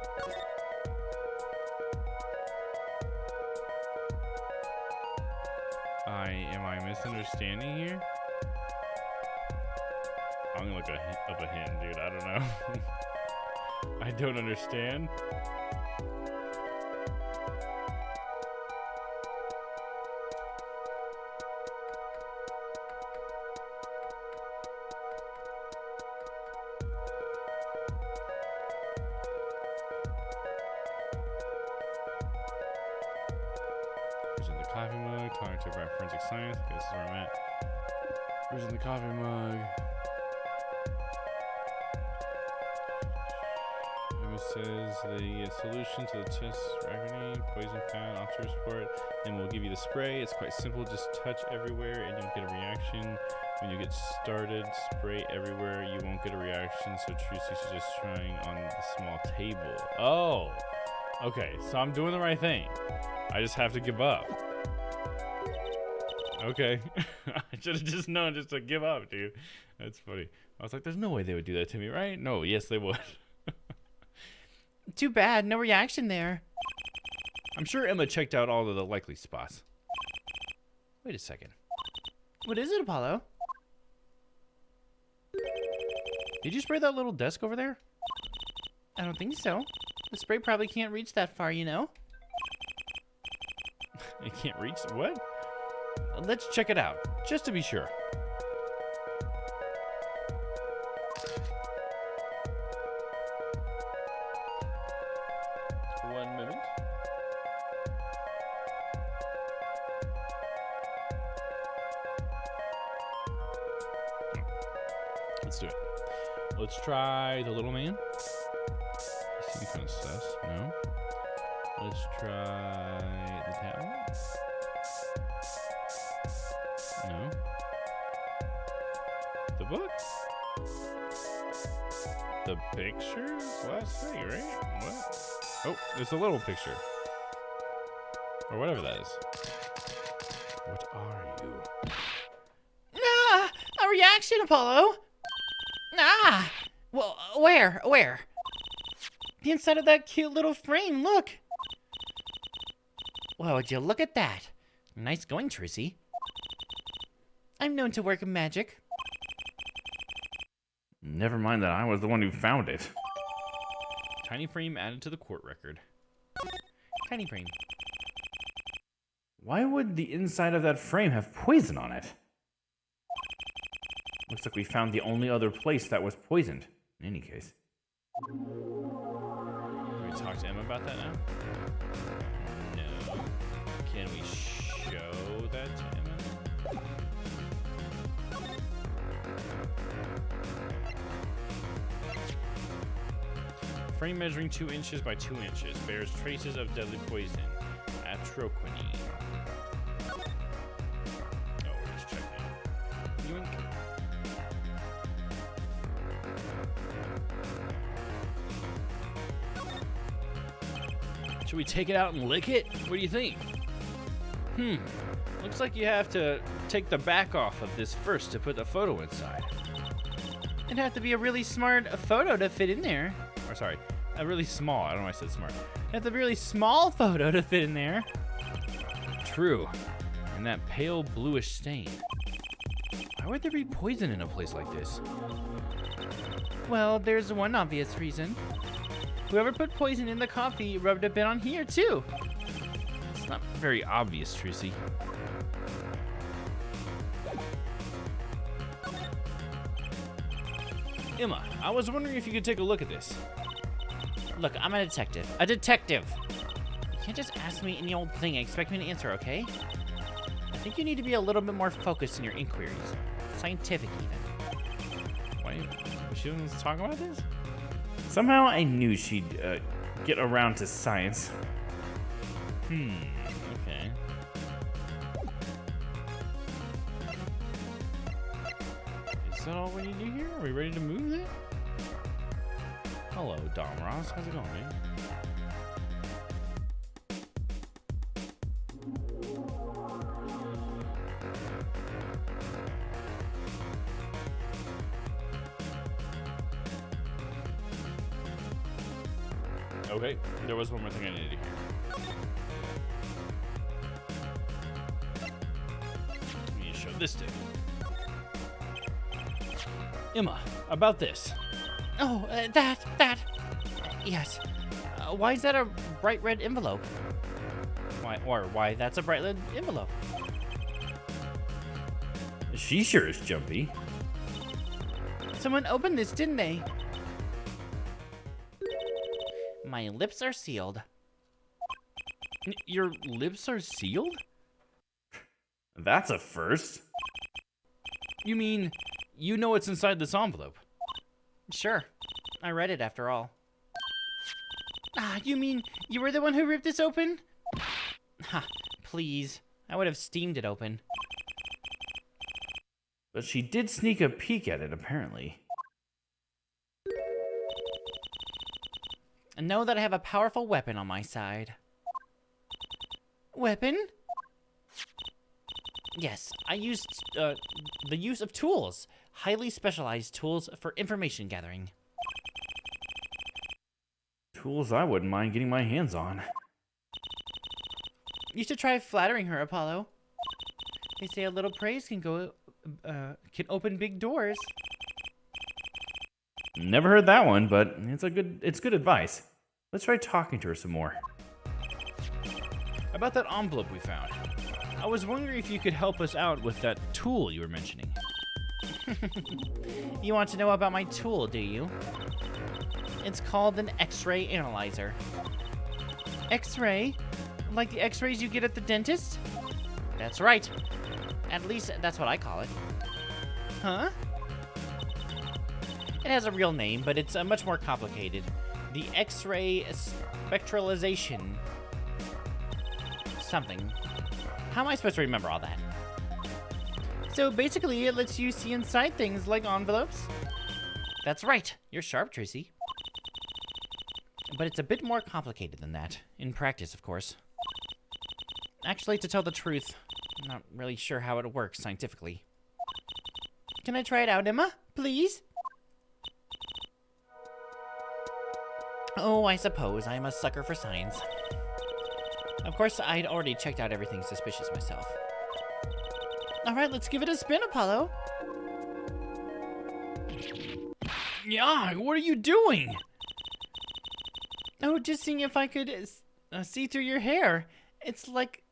Am I misunderstanding here? I'm gonna look up a hint, dude. I don't know. I don't understand. Where's the coffee mug? Talking to about forensic science. Okay, this is where I'm at. Where's the coffee mug? It says the solution to the test agony, poison found, officer report, and we'll give you the spray. It's quite simple. Just touch everywhere and you'll get a reaction. When you get started, spray everywhere. You won't get a reaction, so Trucy's just trying on the small table. Oh, okay. So I'm doing the right thing. I just have to give up. Okay. I should have just known just to give up, dude. That's funny. I was like, there's no way they would do that to me, right? No, yes, they would. Too bad, no reaction there. I'm sure Emma checked out all of the likely spots. Wait a second. What is it, Apollo? Did you spray that little desk over there? I don't think so. The spray probably can't reach that far, you know? It can't reach? What? Let's check it out, just to be sure. One moment. Let's do it. Let's try the little man. He seems kind of sus. No. Let's try the tablet. No. The book? The pictures? Last thing, right? What? Oh, it's a little picture. Or whatever that is. What are you? Ah! A reaction, Apollo! Ah! Well, where? Where? The inside of that cute little frame, look! Well, would you look at that? Nice going, Trucy. I'm known to work magic. Never mind that I was the one who found it. Tiny frame added to the court record. Tiny frame. Why would the inside of that frame have poison on it? Looks like we found the only other place that was poisoned. In any case. Can we talk to Emma about that now? No. Can we show that to Emma? Frame measuring 2 inches by 2 inches bears traces of deadly poison, atroquinine. Oh, we're just checking. Yoink. Should we take it out and lick it? What do you think? Looks like you have to take the back off of this first to put the photo inside. It'd have to be a really smart photo to fit in there. Or sorry, a really small. I don't know why I said smart. That's a really small photo to fit in there. True. And that pale bluish stain. Why would there be poison in a place like this? Well, there's one obvious reason. Whoever put poison in the coffee rubbed a bit on here, too. It's not very obvious, Trucy. Emma, I was wondering if you could take a look at this. Look, I'm a detective. A detective! You can't just ask me any old thing and expect me to answer, okay? I think you need to be a little bit more focused in your inquiries. Scientific, even. Why? She doesn't talk about this? Somehow I knew she'd get around to science. Okay. that all we need to do here? Are we ready to move it? Hello, Dom Ross. How's it going, man? Okay, there was one more thing I needed to hear. I need to show this to you. Emma, about this. Oh, that. Yes. Why is that a bright red envelope? Why that's a bright red envelope? She sure is jumpy. Someone opened this, didn't they? My lips are sealed. Your lips are sealed? That's a first. You mean, you know what's inside this envelope? Sure. I read it after all. Ah, you mean you were the one who ripped this open? Ha, please. I would have steamed it open. But she did sneak a peek at it, apparently. And know that I have a powerful weapon on my side. Weapon? Yes, I used the use of tools. Highly specialized tools for information gathering. Tools I wouldn't mind getting my hands on. You should try flattering her, Apollo. They say a little praise can can open big doors. Never heard that one, but it's good advice. Let's try talking to her some more. About that envelope we found. I was wondering if you could help us out with that tool you were mentioning. You want to know about my tool, do you? It's called an X-ray analyzer. X-ray? Like the X-rays you get at the dentist? That's right. At least that's what I call it. Huh? It has a real name, but it's much more complicated. The X-ray spectralization... something. How am I supposed to remember all that? So basically, it lets you see inside things like envelopes. That's right. You're sharp, Tracy. But it's a bit more complicated than that. In practice, of course. Actually, to tell the truth, I'm not really sure how it works scientifically. Can I try it out, Emma? Please? Oh, I suppose I'm a sucker for science. Of course, I'd already checked out everything suspicious myself. Alright, let's give it a spin, Apollo. Yeah, what are you doing? Oh, just seeing if I could see through your hair. It's like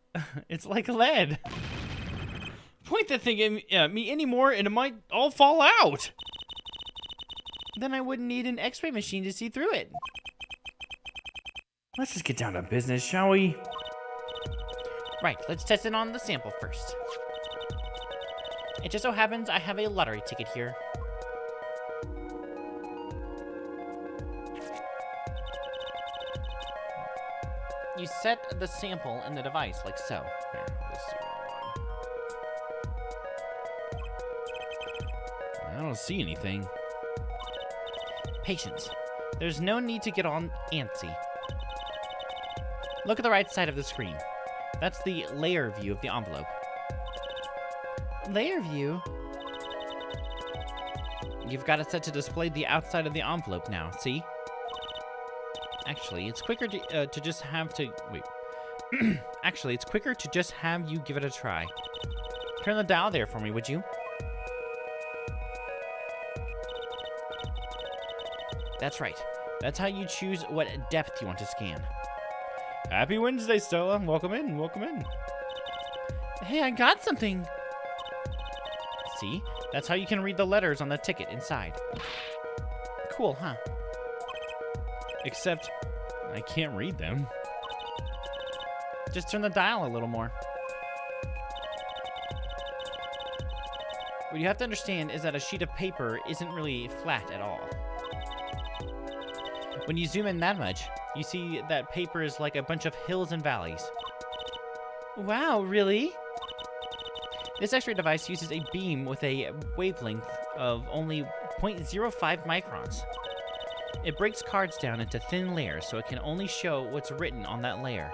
lead. Point that thing at me anymore and it might all fall out. Then I wouldn't need an X-ray machine to see through it. Let's just get down to business, shall we? Right, let's test it on the sample first. It just so happens I have a lottery ticket here. You set the sample in the device like so. Here, let's do one. I don't see anything. Patience. There's no need to get on antsy. Look at the right side of the screen. That's the layer view of the envelope. Layer view? You've got it set to display the outside of the envelope now, see? Actually, it's quicker to just have to... Wait. Actually, it's quicker to just have you give it a try. Turn the dial there for me, would you? That's right. That's how you choose what depth you want to scan. Happy Wednesday, Stella. Welcome in, welcome in. Hey, I got something. See? That's how you can read the letters on the ticket inside. Cool, huh? Except, I can't read them. Just turn the dial a little more. What you have to understand is that a sheet of paper isn't really flat at all. When you zoom in that much, you see that paper is like a bunch of hills and valleys. Wow, really? This X-ray device uses a beam with a wavelength of only 0.05 microns. It breaks cards down into thin layers so it can only show what's written on that layer.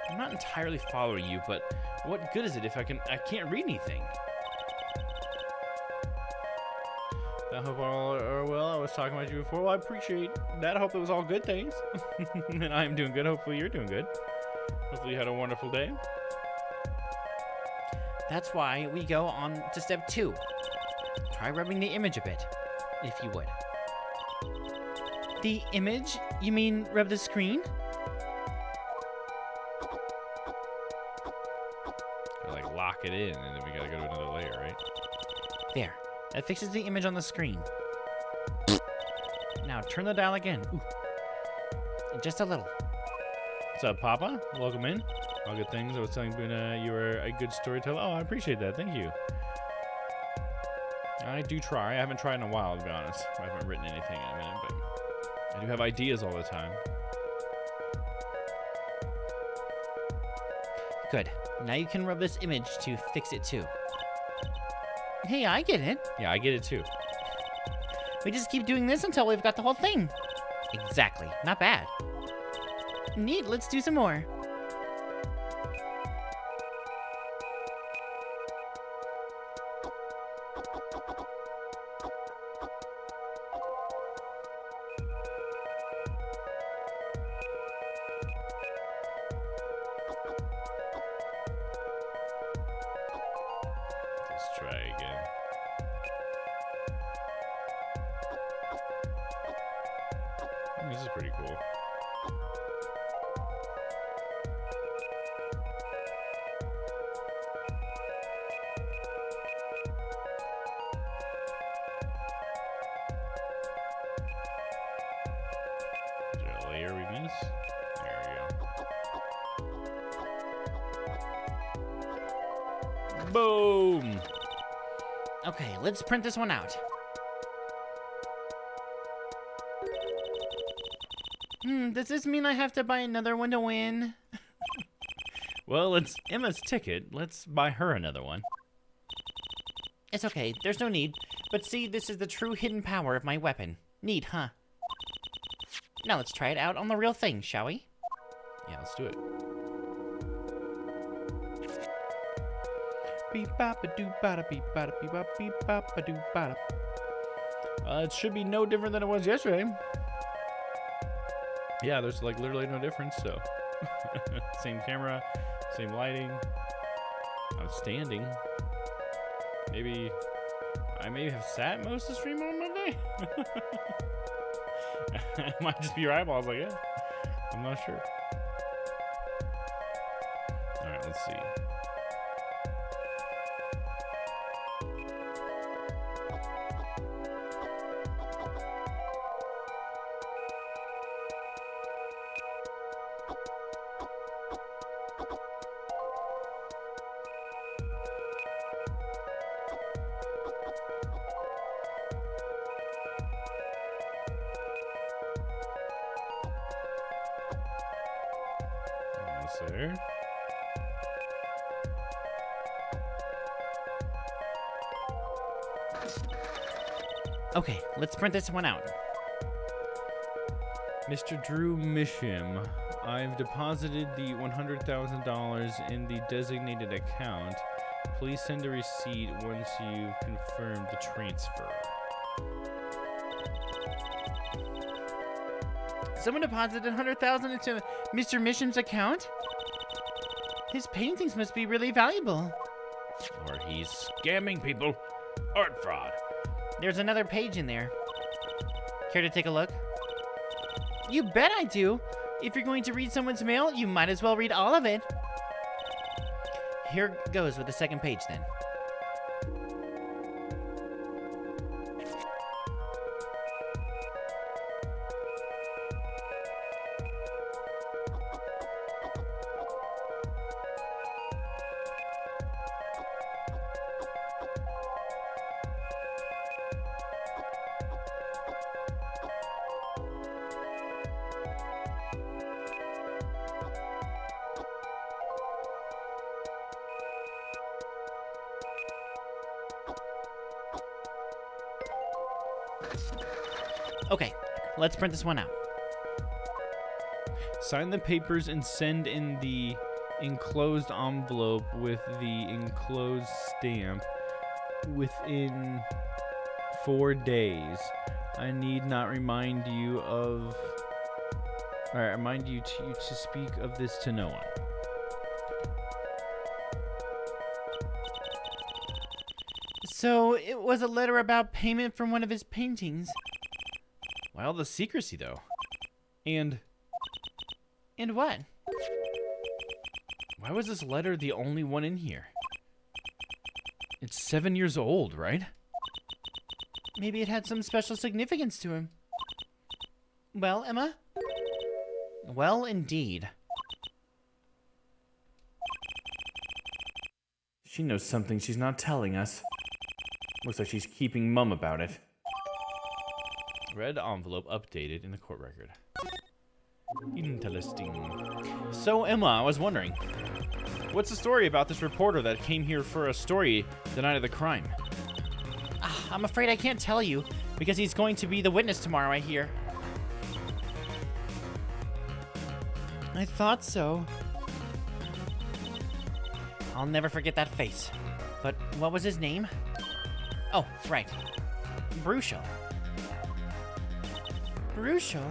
I'm not entirely following you, but what good is it if I can't read anything? I hope all are well. I was talking about you before. Well, I appreciate that. I hope it was all good things. And I'm doing good. Hopefully you're doing good. Hopefully you had a wonderful day. That's why we go on to step 2. Try rubbing the image a bit, if you would. The image? You mean rub the screen? Like lock it in, and then we gotta go to another layer, right? There. That fixes the image on the screen. Now turn the dial again. Ooh. Just a little. What's up, Papa? Welcome in. All good things. I was telling Buna you were a good storyteller. Oh, I appreciate that. Thank you. I do try. I haven't tried in a while, to be honest. I haven't written anything in a minute, but I do have ideas all the time. Good. Now you can rub this image to fix it too. Hey, I get it. Yeah, I get it too. We just keep doing this until we've got the whole thing. Exactly. Not bad. Neat. Let's do some more. Let's try again. This is pretty cool. Is there a layer we miss? There we go. Boom! Okay, let's print this one out. Does this mean I have to buy another one to win? Well, it's Emma's ticket. Let's buy her another one. It's okay, there's no need. But see, this is the true hidden power of my weapon. Neat, huh? Now let's try it out on the real thing, shall we? Yeah, let's do it. It should be no different than it was yesterday. Yeah, there's like literally no difference, so. Same camera, same lighting. Outstanding. Maybe I may have sat most of the stream on Monday. It might just be your eyeballs, like, yeah. I'm not sure. Alright, let's see. Almost there. Okay, let's print this one out. Mr. Drew Mishim, I've deposited the $100,000 in the designated account. Please send a receipt once you've confirmed the transfer. Someone deposited 100,000 into Mr. Mission's account? His paintings must be really valuable. Or he's scamming people. Art fraud. There's another page in there. Care to take a look? You bet I do. If you're going to read someone's mail, you might as well read all of it. Here goes with the second page then. Okay, let's print this one out. Sign the papers and send in the enclosed envelope with the enclosed stamp within 4 days. I need not remind you of... Alright, remind you to speak of this to no one. So, it was a letter about payment from one of his paintings. Why all the secrecy, though? And And what? why was this letter the only one in here? It's 7 years old, right? Maybe it had some special significance to him. Well, Emma? Well, indeed. She knows something she's not telling us. Looks like she's keeping mum about it. Red envelope updated in the court record. Interesting. So, Emma, I was wondering, what's the story about this reporter that came here for a story the night of the crime? I'm afraid I can't tell you, because he's going to be the witness tomorrow, I hear. I thought so. I'll never forget that face. But what was his name? Oh, right. Bruchel. Bruchel?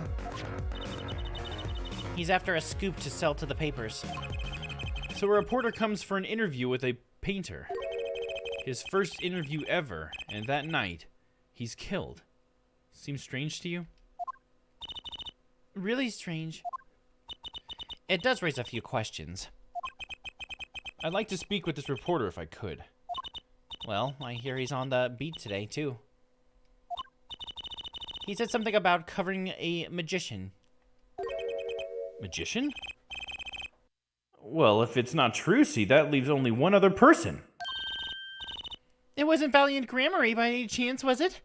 He's after a scoop to sell to the papers. So a reporter comes for an interview with a painter. His first interview ever, and that night, he's killed. Seems strange to you? Really strange. It does raise a few questions. I'd like to speak with this reporter if I could. Well, I hear he's on the beat today, too. He said something about covering a magician. Magician? Well, if it's not Trucy, that leaves only one other person. It wasn't Valiant Grammary by any chance, was it?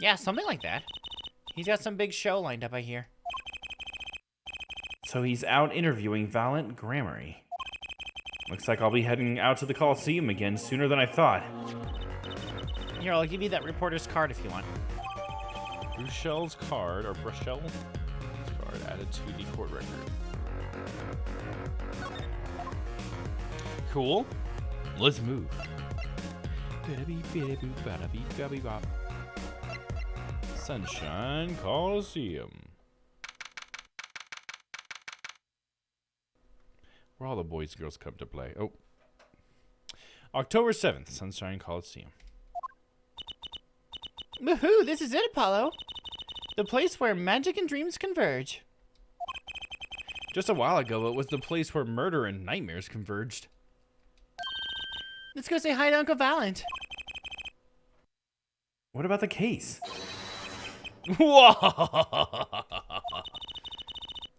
Yeah, something like that. He's got some big show lined up, I hear. So he's out interviewing Valiant Grammary. Looks like I'll be heading out to the Coliseum again sooner than I thought. Here, I'll give you that reporter's card if you want. Bruchel's card, or Bruchel's card, added to the court record. Cool. Let's move. Sunshine Coliseum. Where all the boys and girls come to play. Oh. October 7th, Sunshine Coliseum. Woohoo, this is it, Apollo. The place where magic and dreams converge. Just a while ago, it was the place where murder and nightmares converged. Let's go say hi to Uncle Valiant. What about the case?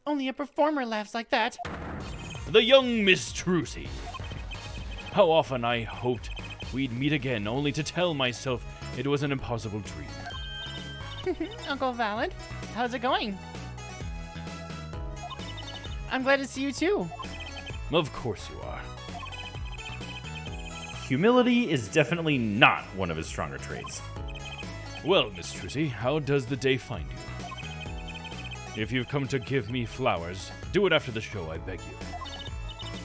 Only a performer laughs like that. The young Miss Trucy. How often I hoped we'd meet again, only to tell myself it was an impossible dream. Uncle Valiant, how's it going? I'm glad to see you too. Of course you are. Humility is definitely not one of his stronger traits. Well, Miss Trucy, how does the day find you? If you've come to give me flowers, do it after the show, I beg you.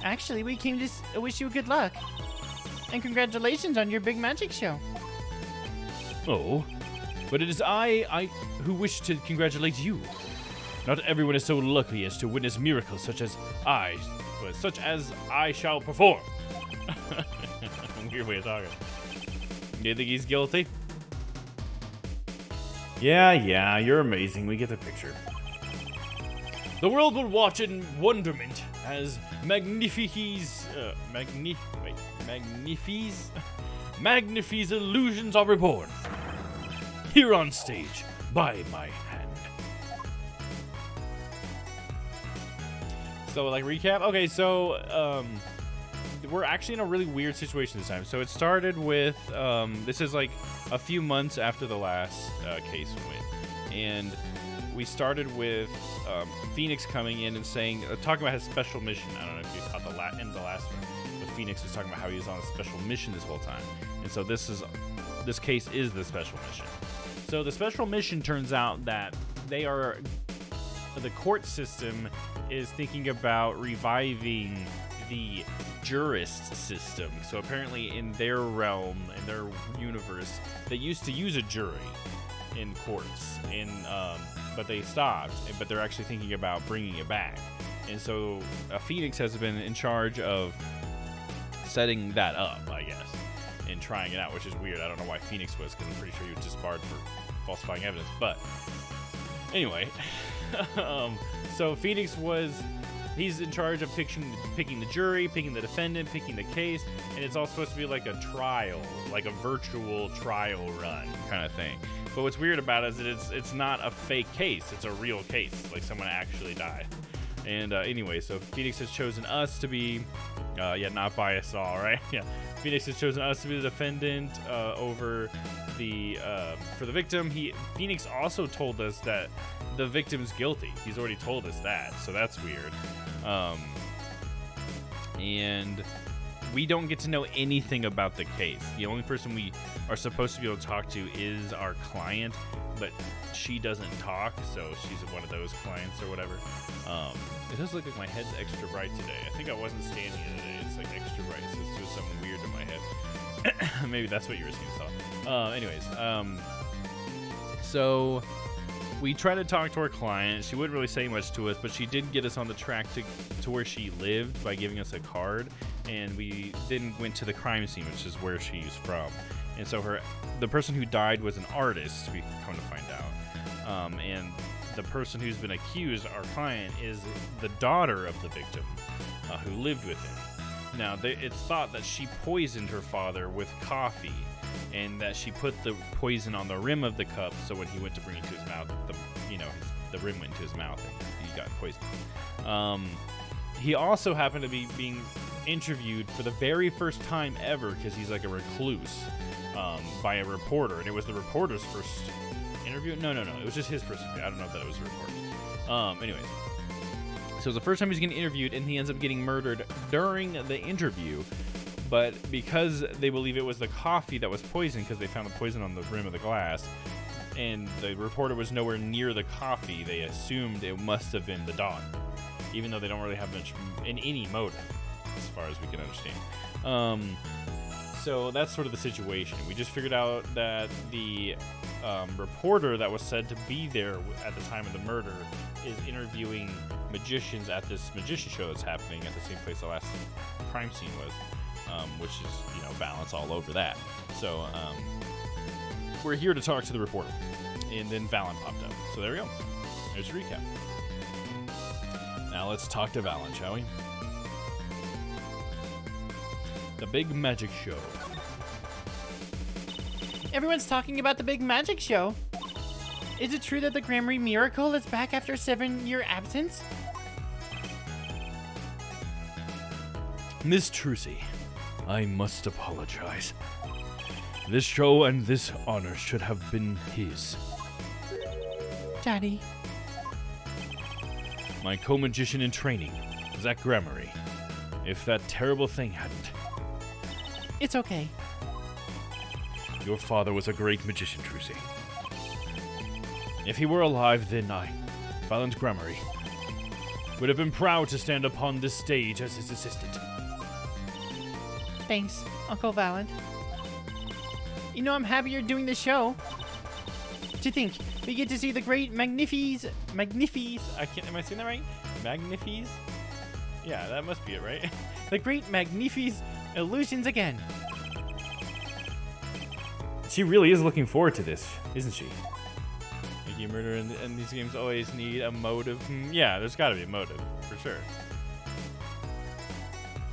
Actually, we came to wish you good luck. And congratulations on your big magic show. Oh, but it is I who wish to congratulate you. Not everyone is so lucky as to witness miracles such as I shall perform. Weird way of talking. Do you think he's guilty? Yeah, you're amazing. We get the picture. The world will watch in wonderment as Magnifice's illusions are reborn. Here on stage, by my hand. So, like, recap? Okay, so, we're actually in a really weird situation this time. So it started with, this is like a few months after the last case went. And we started with Phoenix coming in and saying, talking about his special mission. I don't know if you caught the end of the last one. But Phoenix was talking about how he was on a special mission this whole time. And so this case is the special mission. So the special mission turns out that the court system is thinking about reviving the jurist system. So apparently in their realm, in their universe, they used to use a jury in courts, but they stopped. But they're actually thinking about bringing it back. And so Phoenix has been in charge of setting that up, I guess, and trying it out, which is weird. I don't know why Phoenix was, because I'm pretty sure he was disbarred for falsifying evidence. But anyway, so Phoenix he's in charge of picking the jury, picking the defendant, picking the case, and it's all supposed to be like a trial, like a virtual trial run kind of thing. But what's weird about it is that it's not a fake case, it's a real case, like someone actually died. And anyway, so Phoenix has chosen us to be, not biased at all, right? Yeah, Phoenix has chosen us to be the defendant over for the victim. Phoenix also told us that the victim's guilty. He's already told us that, so that's weird. And we don't get to know anything about the case. The only person we are supposed to be able to talk to is our client, but she doesn't talk, so she's one of those clients or whatever. It does look like my head's extra bright today. I think I wasn't standing today. It's like extra bright, so it's doing something weird in my head. Maybe that's what you were seeing. So we tried to talk to our client. She wouldn't really say much to us, but she did get us on the track to where she lived by giving us a card, and we then went to the crime scene, which is where she's from. And so the person who died was an artist, we come to find out. And the person who's been accused, our client, is the daughter of the victim who lived with him. Now, it's thought that she poisoned her father with coffee, and that she put the poison on the rim of the cup, so when he went to bring it to his mouth, the rim went into his mouth and he got poisoned. He also happened to be being interviewed for the very first time ever, because he's like a recluse, by a reporter, and it was the reporter's first interview. No, it was just his first interview. I don't know if that was a reporter. Anyways, so it was the first time he's getting interviewed, and he ends up getting murdered during the interview. But because they believe it was the coffee that was poisoned, because they found the poison on the rim of the glass, and the reporter was nowhere near the coffee, they assumed it must have been the daughter, even though they don't really have much in any motive, as far as we can understand. So that's sort of the situation. We just figured out that the reporter that was said to be there at the time of the murder is interviewing magicians at this magician show that's happening at the same place the last crime scene was, which is, balance all over that. So we're here to talk to the reporter, and then Valen popped up. So there we go. There's a recap. Now let's talk to Valen, shall we? The Big Magic Show. Everyone's talking about the big magic show. Is it true that the Grammary Miracle is back after a 7-year absence? Miss Trucy, I must apologize. This show and this honor should have been his. Daddy. My co-magician in training, Zach Grammary. If that terrible thing hadn't. It's okay. Your father was a great magician, Trucy. If he were alive, then I, Valen Grammary, would have been proud to stand upon this stage as his assistant. Thanks, Uncle Valen. I'm happy you're doing the show. To think, we get to see the great am I saying that right? Magnifies? Yeah, that must be it, right? The great Magnifies illusions again. She really is looking forward to this, isn't she? Making murder in these games always need a motive. Yeah, there's got to be a motive, for sure.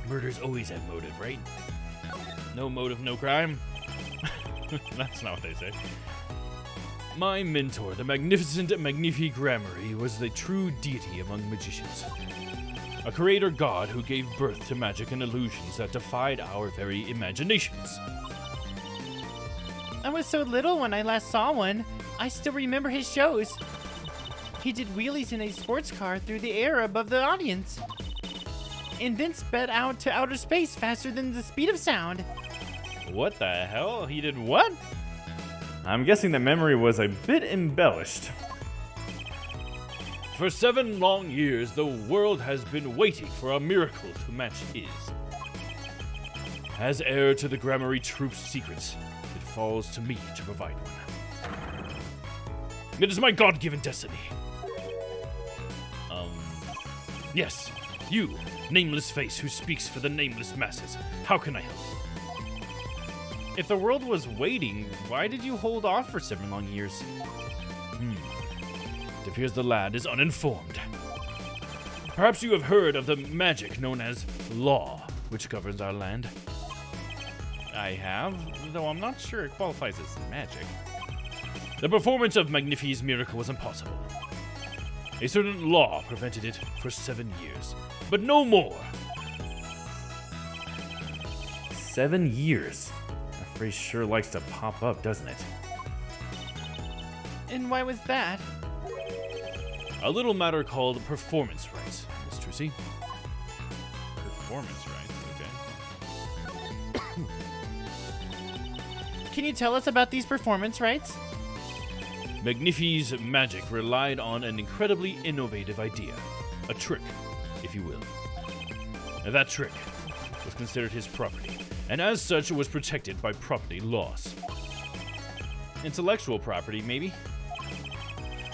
Murders always have motive, right? No motive, no crime. That's not what they say. My mentor, the magnificent Magnifi Grammary, was the true deity among magicians. A creator god who gave birth to magic and illusions that defied our very imaginations. I was so little when I last saw one. I still remember his shows. He did wheelies in a sports car through the air above the audience, and then sped out to outer space faster than the speed of sound. What the hell? He did what? I'm guessing the memory was a bit embellished. For 7 long years, the world has been waiting for a miracle to match his. As heir to the Gramarye Troop's secrets, it falls to me to provide one. It is my God-given destiny. Yes, you, nameless face who speaks for the nameless masses. How can I help? If the world was waiting, why did you hold off for 7 long years? It appears the lad is uninformed. Perhaps you have heard of the magic known as law, which governs our land. I have, though I'm not sure it qualifies as magic. The performance of Magnifi's miracle was impossible. A certain law prevented it for 7 years, but no more. 7 years. That phrase sure likes to pop up, doesn't it? And why was that? A little matter called performance rights, Miss Trucy. Performance rights, okay. Can you tell us about these performance rights? Magnifi's magic relied on an incredibly innovative idea. A trick, if you will. And that trick was considered his property, and as such was protected by property laws. Intellectual property, maybe?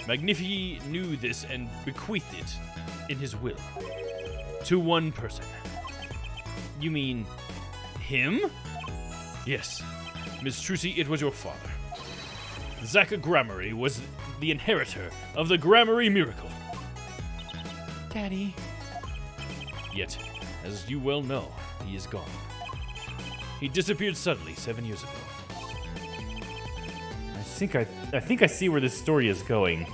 Magnifi knew this and bequeathed it in his will. To one person. You mean him? Yes, Miss Trucy, it was your father. Zach Gramarye was the inheritor of the Gramarye miracle. Daddy. Yet, as you well know, he is gone. He disappeared suddenly 7 years ago. I think I see where this story is going.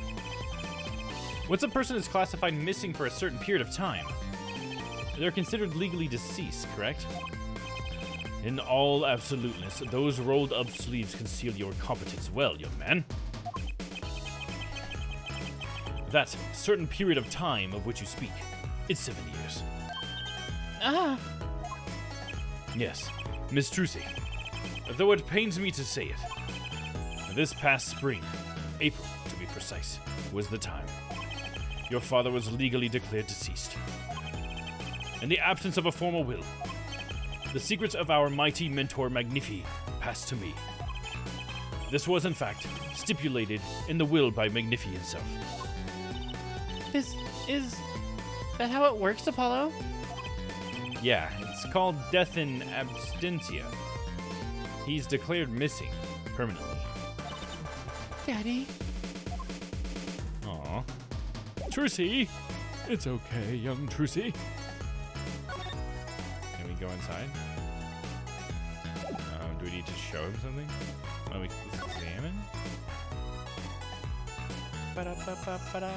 Once a person is classified missing for a certain period of time, they're considered legally deceased, correct? In all absoluteness, those rolled-up sleeves conceal your competence well, young man. That certain period of time of which you speak, it's 7 years. Ah! Yes, Miss Trucy, though it pains me to say it, this past spring, April to be precise, was the time. Your father was legally declared deceased. In the absence of a formal will, the secrets of our mighty mentor Magnifi passed to me. This was, in fact, stipulated in the will by Magnifi himself. Is that how it works, Apollo? Yeah, it's called death in absentia. He's declared missing permanently. Daddy? Aw. Trucy! It's okay, young Trucy. Can we go inside? Do we need to show him something? Oh, let's examine? Ba-da-ba-ba-ba-da.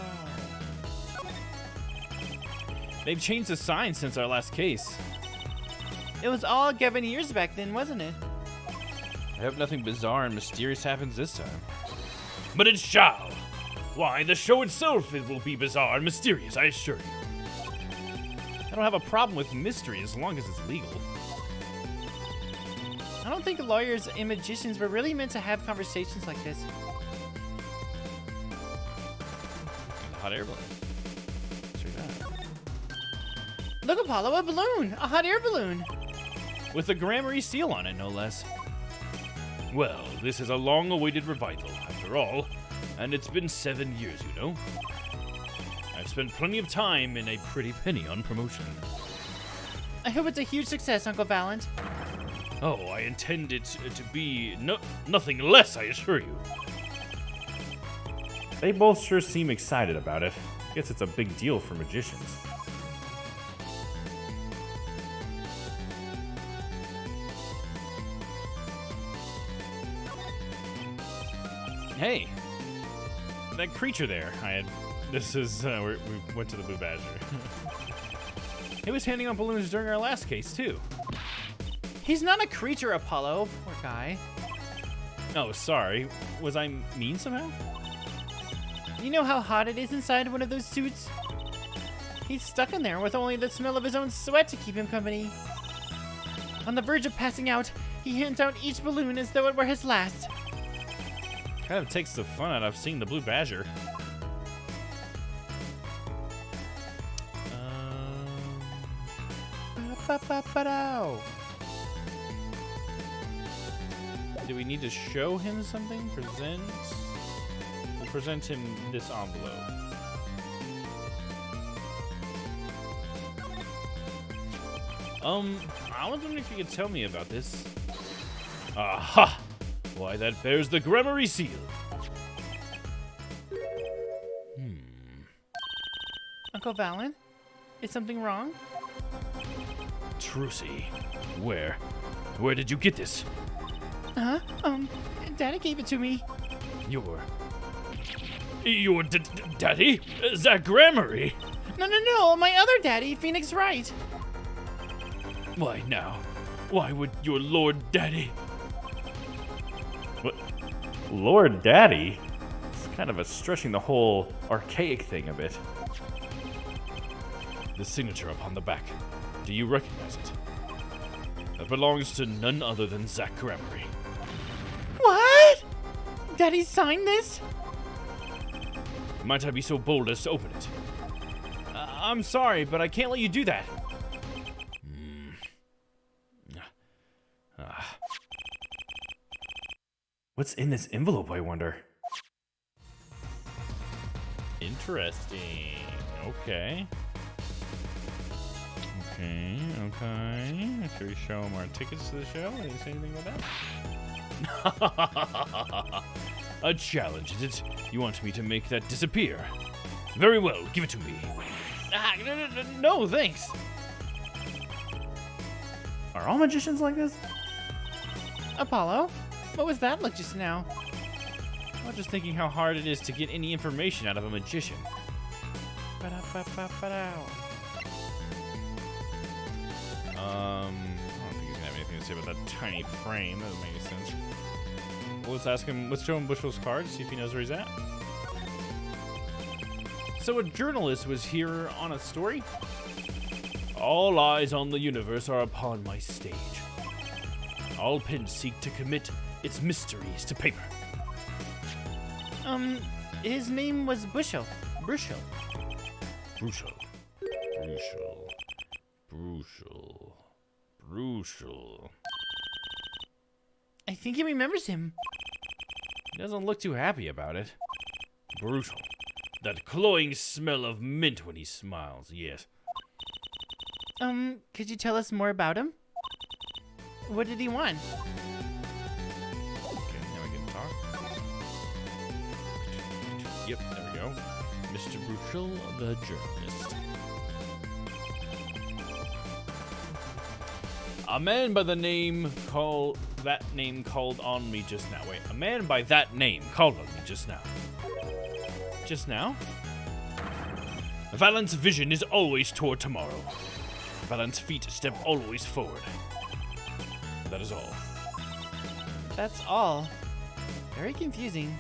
They've changed the sign since our last case. It was all given years back then, wasn't it? I hope nothing bizarre and mysterious happens this time. But it shall! Why, the show itself it will be bizarre and mysterious, I assure you. I don't have a problem with mystery as long as it's legal. I don't think lawyers and magicians were really meant to have conversations like this. Hot air balloon. Straight up. Look, Apollo, a balloon! A hot air balloon! With the Gramarye seal on it, no less. Well, this is a long-awaited revival, after all, and it's been 7 years, you know. I've spent plenty of time in a pretty penny on promotion. I hope it's a huge success, Uncle Valent. Oh, I intend it to be nothing less, I assure you. They both sure seem excited about it. Guess it's a big deal for magicians. Hey, that creature there. This is we went to the Blue Badger. He was handing out balloons during our last case too. He's not a creature, Apollo. Poor guy. Oh, sorry. Was I mean somehow? You know how hot it is inside one of those suits? He's stuck in there with only the smell of his own sweat to keep him company. On the verge of passing out, he hands out each balloon as though it were his last. Kind of takes the fun out of seeing the blue badger. Do we need to show him something? Present? We'll present him this envelope. I was wondering if you could tell me about this. Aha! Why, that bears the Gramarye seal. Uncle Valen, is something wrong? Trucy, where did you get this? Huh? Daddy gave it to me. Your daddy? That Gramarye? No, my other daddy, Phoenix Wright. Why now? Why would your Lord Daddy? What? Lord Daddy? It's kind of stretching the whole archaic thing a bit. The signature upon the back. Do you recognize it? That belongs to none other than Zach Gramarye. What? Daddy signed this? Might I be so bold as to open it? I'm sorry, but I can't let you do that. What's in this envelope, I wonder? Interesting. Okay. Should we show him our tickets to the show? Did you say anything about that? A challenge, is it? You want me to make that disappear? Very well, give it to me. No, thanks. Are all magicians like this? Apollo, what was that look just now? I was just thinking how hard it is to get any information out of a magician. I don't think he's gonna have anything to say about that tiny frame. That doesn't make any sense. Well, let's show him Bushwell's card, see if he knows where he's at. So a journalist was here on a story? All eyes on the universe are upon my stage. All pens seek to commit its mysteries to paper. His name was Bushel. Bruchel. I think he remembers him. He doesn't look too happy about it. Brutal. That cloying smell of mint when he smiles, yes. Could you tell us more about him? What did he want? Okay, now we can talk. Yep, there we go. Mr. Bruchel, the journalist. A man by the name called on me just now. Wait, a man by that name called on me just now. Just now? Valen's vision is always toward tomorrow. Valen's feet step always forward. That is all. That's all. Very confusing.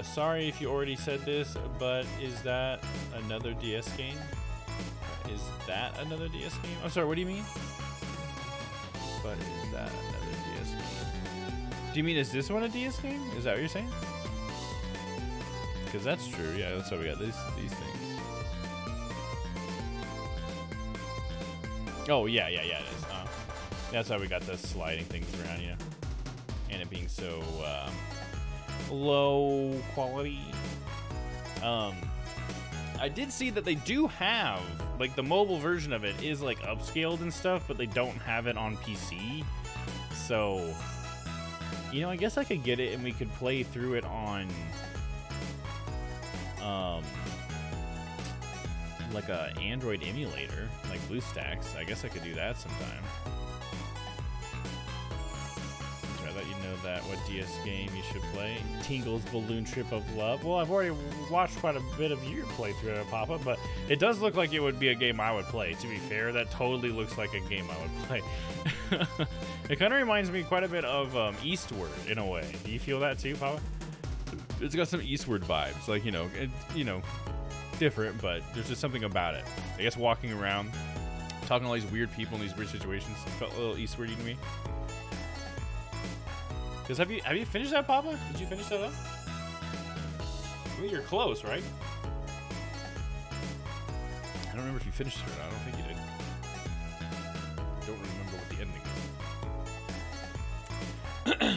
Sorry if you already said this, but is that another DS game? Is that another DS game? I'm sorry, what do you mean? But is that another DS game? Do you mean, is this one a DS game? Is that what you're saying? Because that's true, yeah, that's why we got these things. Oh, yeah, it is. That's why we got the sliding things around, you know? And it being so, low quality. I did see that they do have, like, the mobile version of it is, like, upscaled and stuff, but they don't have it on PC. So, you know, I guess I could get it and we could play through it on, like a Android emulator, like BlueStacks. I guess I could do that sometime. I let you know that what DS game you should play. Tingle's Balloon Trip of Love. Well, I've already watched quite a bit of your playthrough of Papa, but it does look like it would be a game I would play. To be fair, that totally looks like a game I would play. It kind of reminds me quite a bit of Eastward in a way. Do you feel that too, Papa? It's got some Eastward vibes, like, different, but there's just something about it. I guess walking around, talking to all these weird people in these weird situations, felt a little Eastwardy to me. Because have you finished that, Papa? Did you finish that up? I mean, you're close, right? I don't remember if you finished it or not. I don't think you did. I don't remember what the ending is.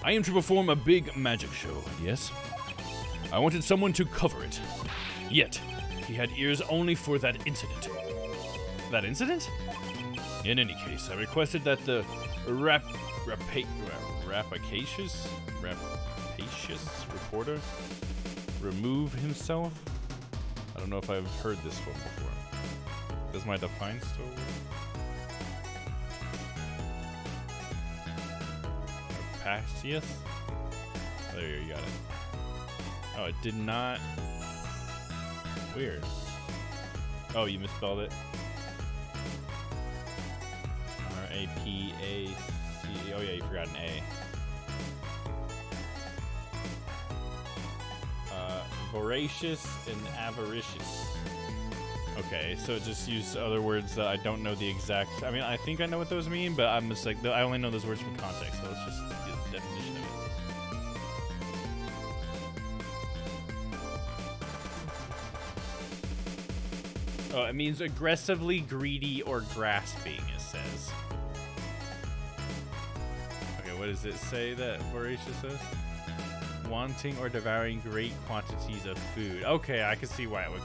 I am to perform a big magic show, yes? I wanted someone to cover it. Yet, he had ears only for that incident. That incident? In any case, I requested that the rapacious reporter remove himself. I don't know if I've heard this one before. Does my define still work? Rapacious? Oh, there you got it. Oh, it did not. Weird. Oh, you misspelled it. R-A-P-A-C. Oh yeah, you forgot an A. Voracious and avaricious. Okay, so it just used other words that I don't know the exact. I mean, I think I know what those mean, but I'm just like, I only know those words from context. So let's just get the definition of it. Oh, it means aggressively greedy or grasping, it says. Okay, what does it say that voracious says? Wanting or devouring great quantities of food. Okay, I can see why it would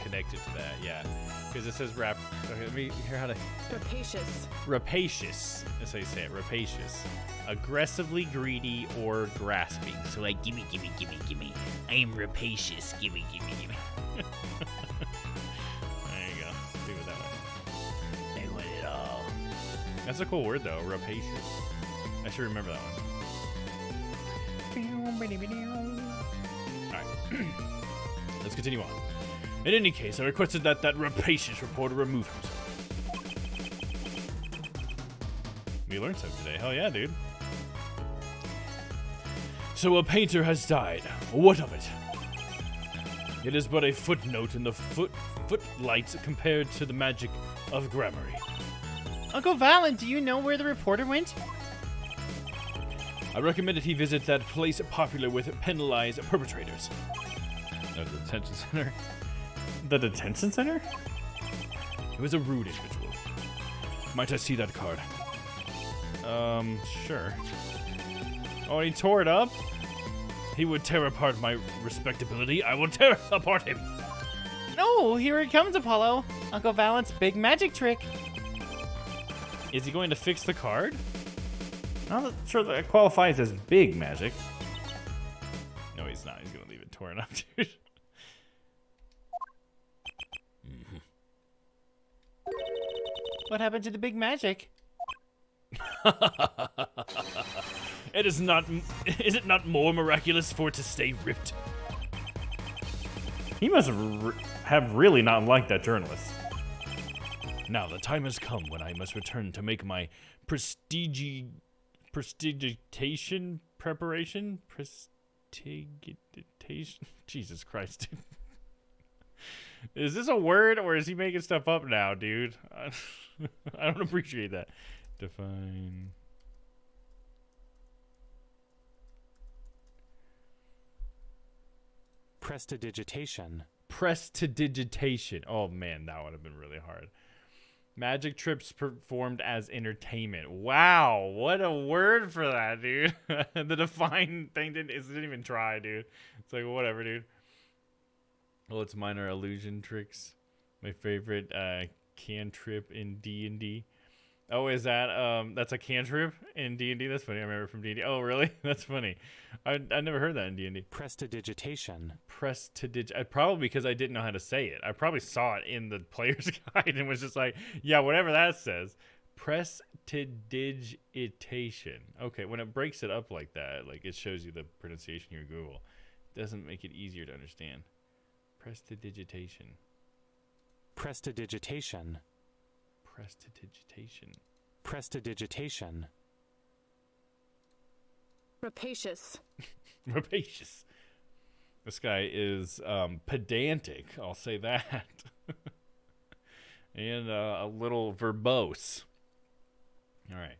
connect it to that, yeah. Because it says okay, let me hear how to... Rapacious. Rapacious. That's how you say it, rapacious. Aggressively greedy or grasping. So like, gimme, gimme, gimme, gimme. I am rapacious. Gimme, gimme, gimme. There you go. See what that was. I want it all. That's a cool word though, rapacious. I should remember that one. Alright. Let's continue on. In any case, I requested that rapacious reporter remove himself. We learned something today. Hell yeah, dude. So a painter has died. What of it? It is but a footnote in the footlights compared to the magic of gramarye. Uncle Valen, do you know where the reporter went? I recommended he visit that place popular with penalized perpetrators. The detention center? The detention center? He was a rude individual. Might I see that card? Sure. Oh, he tore it up? He would tear apart my respectability. I will tear apart him. No, here it comes, Apollo. Uncle Valen's big magic trick. Is he going to fix the card? I'm not sure that qualifies as big magic. No, he's not. He's going to leave it torn up, dude. What happened to the big magic? It is not. Is it not more miraculous for it to stay ripped? He must have really not liked that journalist. Now the time has come when I must return to make my prestigitation preparation. Prestigitation. Jesus Christ, dude. Is this a word or is he making stuff up now, dude? I don't appreciate that. Define. Prestidigitation. Prestidigitation. Oh man, that would have been really hard. Magic trips performed as entertainment. Wow, what a word for that, dude. The define thing didn't even try, dude. It's like, whatever, dude. Well, it's minor illusion tricks. My favorite cantrip in D&D. Oh, is that that's a cantrip in D&D? That's funny. I remember from D&D. Oh, really? That's funny. I never heard that in D&D. Prestidigitation. Probably because I didn't know how to say it. I probably saw it in the player's guide and was just like, yeah, whatever that says. Prestidigitation. Okay, when it breaks it up like that, like it shows you the pronunciation here in Google, it doesn't make it easier to understand. Prestidigitation. Prestidigitation. Prestidigitation. Prestidigitation. Rapacious. Rapacious. This guy is pedantic, I'll say that. And a little verbose. All right.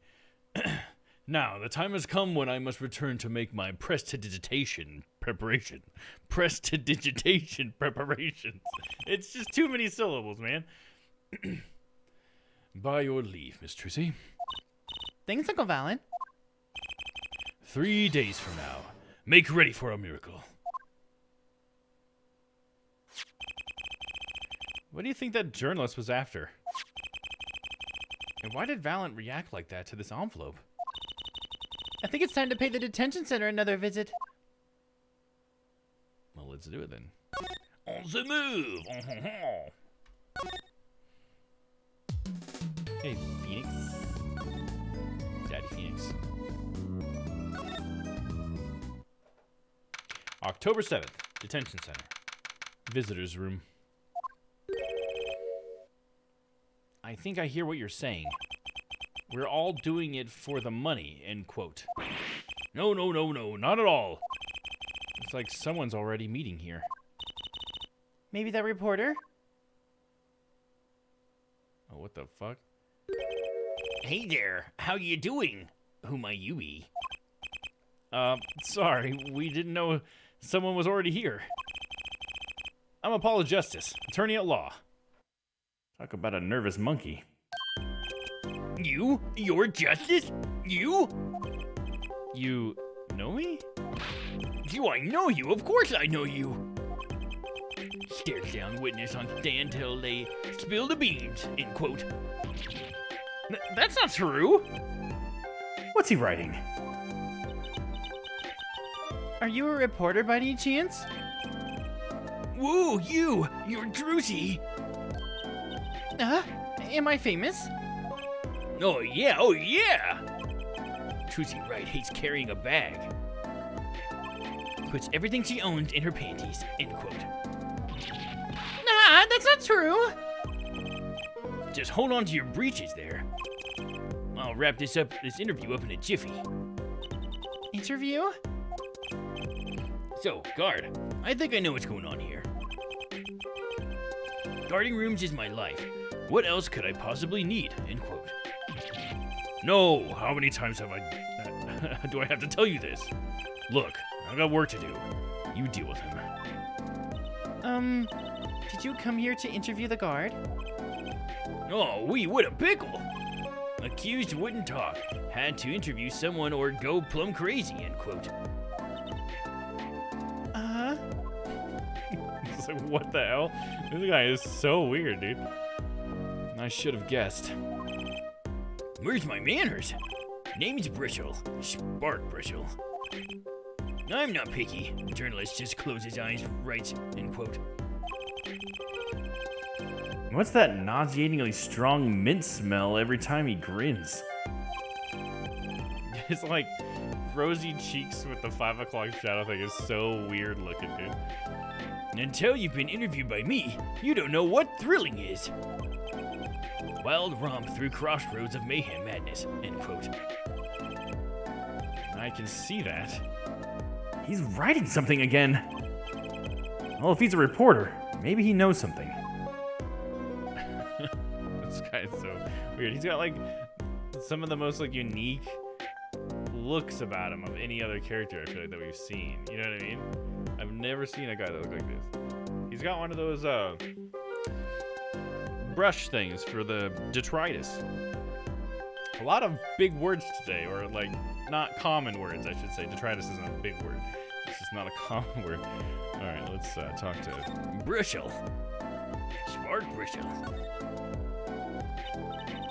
Now, the time has come when I must return to make my prestidigitation preparation. Prestidigitation preparations. It's just too many syllables, man. By your leave, Miss Trucy. Thanks, Uncle Valen. 3 days from now, make ready for a miracle. What do you think that journalist was after? And why did Valent react like that to this envelope? I think it's time to pay the detention center another visit. Well, let's do it then. On the move! Hey, Phoenix. Daddy Phoenix. October 7th, Detention Center. Visitor's room. I think I hear what you're saying. We're all doing it for the money, end quote. No, not at all. It's like someone's already meeting here. Maybe that reporter? Oh, what the fuck? Hey there, how you doing? Who might you be? Sorry, we didn't know someone was already here. I'm Apollo Justice, attorney at law. Talk about a nervous monkey. You're Justice? You know me? Do I know you? Of course I know you. Stares down witness on stand till they spill the beans, end quote. That's not true. What's he writing? Are you a reporter by any chance? Whoa, you're Druzy. Am I famous? Oh yeah. Druzy Wright hates carrying a bag. Puts everything she owns in her panties, end quote. Nah, that's not true. Just hold on to your breeches there. I'll wrap this interview up in a jiffy. Interview? So, guard, I think I know what's going on here. Guarding rooms is my life. What else could I possibly need? End quote. No, how many times have do I have to tell you this? Look, I've got work to do. You deal with him. Did you come here to interview the guard? Oh, what a pickle! Accused wouldn't talk. Had to interview someone or go plumb crazy, end quote. It's like, what the hell? This guy is so weird, dude. I should have guessed. Where's my manners? Name's Bristle. Spark Bristle. I'm not picky. Journalist just closes his eyes, writes, end quote. What's that nauseatingly strong mint smell every time he grins? It's like rosy cheeks with the 5 o'clock shadow thing is so weird looking, dude. Until you've been interviewed by me, you don't know what thrilling is. Wild romp through crossroads of mayhem madness, end quote. I can see that. He's writing something again. Well, if he's a reporter, maybe he knows something. This guy's so weird. He's got like some of the most like unique looks about him of any other character I feel like that we've seen. You know what I mean? I've never seen a guy that looked like this. He's got one of those brush things for the detritus. A lot of big words today, or like not common words, I should say. Detritus isn't a big word. It's just not a common word. All right, let's talk to Bristle. Spark Bristle.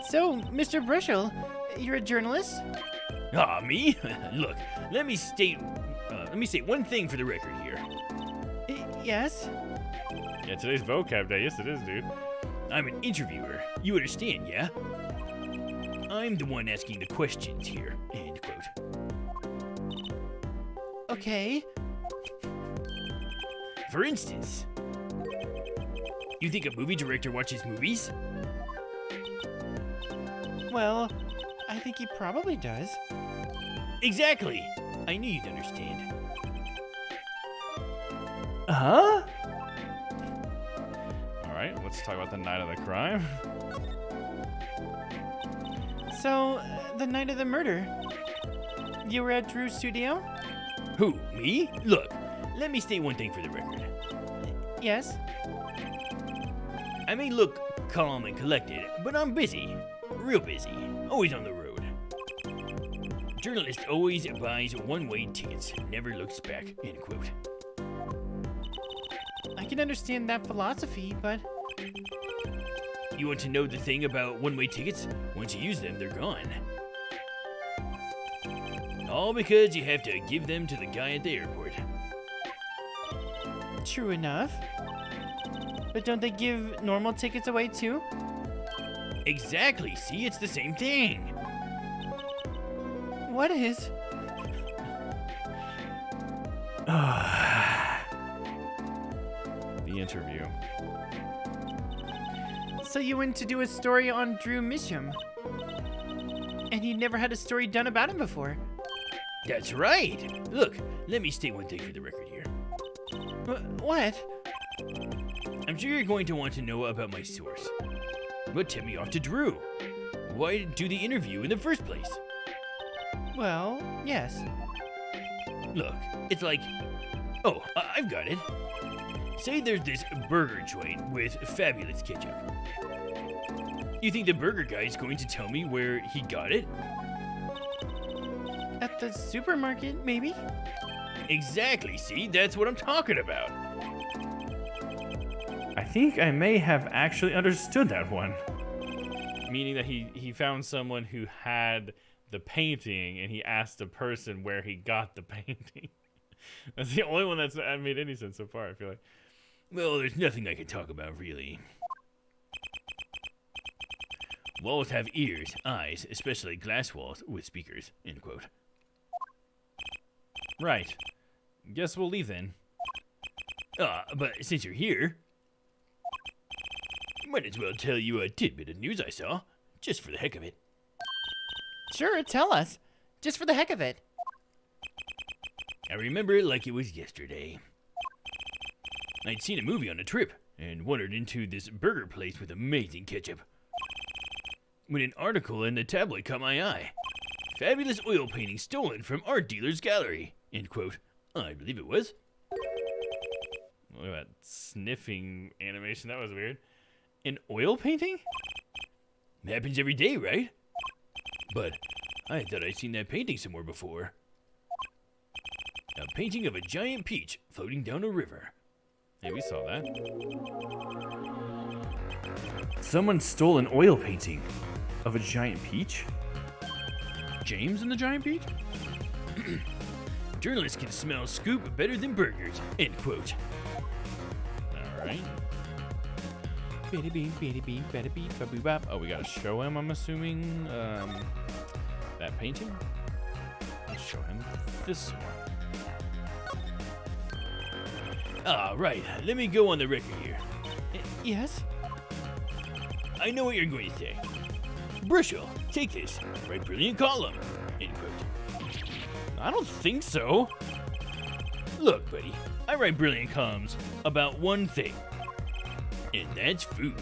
So, Mr. Bristle, you're a journalist? Ah, me? Look, let me state one thing for the record here. Yes? Yeah, today's vocab day. Yes, it is, dude. I'm an interviewer. You understand, yeah? I'm the one asking the questions here, end quote. Okay. For instance, you think a movie director watches movies? Well, I think he probably does. Exactly. I knew you'd understand. Huh? All right, let's talk about the night of the crime. So, the night of the murder, You were at Drew's studio? Who, me? Look, let me state one thing for the record. Yes. I may look calm and collected, but I'm busy. Real busy. Always on the road. Journalist always buys one-way tickets, never looks back, end quote. I can understand that philosophy, but You want to know the thing about one-way tickets? Once you use them, they're gone. All because you have to give them to the guy at the airport. true enough. But don't they give normal tickets away too? Exactly, see, it's the same thing. What is? The interview. So you went to do a story on Drew Misham. And you never had a story done about him before. That's right. Look, let me state one thing for the record here. What? I'm sure you're going to want to know about my source. What tipped me off to Drew? Why do the interview in the first place? Well, yes. Look, it's like... Oh, I've got it. Say there's this burger joint with fabulous ketchup. You think the burger guy is going to tell me where he got it? At the supermarket, maybe? Exactly, see? That's what I'm talking about. I think I may have actually understood that one. Meaning that he found someone who had the painting and he asked the person where he got the painting. That's the only one that's made any sense so far, I feel like. Well, there's nothing I can talk about, really. Walls have ears, eyes, especially glass walls with speakers, end quote. Right. Guess we'll leave then. But since you're here, might as well tell you a tidbit of news I saw, just for the heck of it. Sure, tell us. Just for the heck of it. I remember it like it was yesterday. I'd seen a movie on a trip, and wandered into this burger place with amazing ketchup. When an article in the tabloid caught my eye. Fabulous oil painting stolen from art dealer's gallery, end quote. I believe it was. Look at that sniffing animation. That was weird. An oil painting? Happens every day, right? But I thought I'd seen that painting somewhere before. A painting of a giant peach floating down a river. Hey, we saw that. Someone stole an oil painting of a giant peach? James and the giant peach? Journalists can smell scoop better than burgers, end quote. Alright. Oh, we gotta show him, I'm assuming, that painting? Let's show him this one. Right, let me go on the record here. Yes? I know what you're going to say. Brushel, take this. Write brilliant column, end quote. I don't think so. Look, buddy, I write brilliant columns about one thing, and that's food.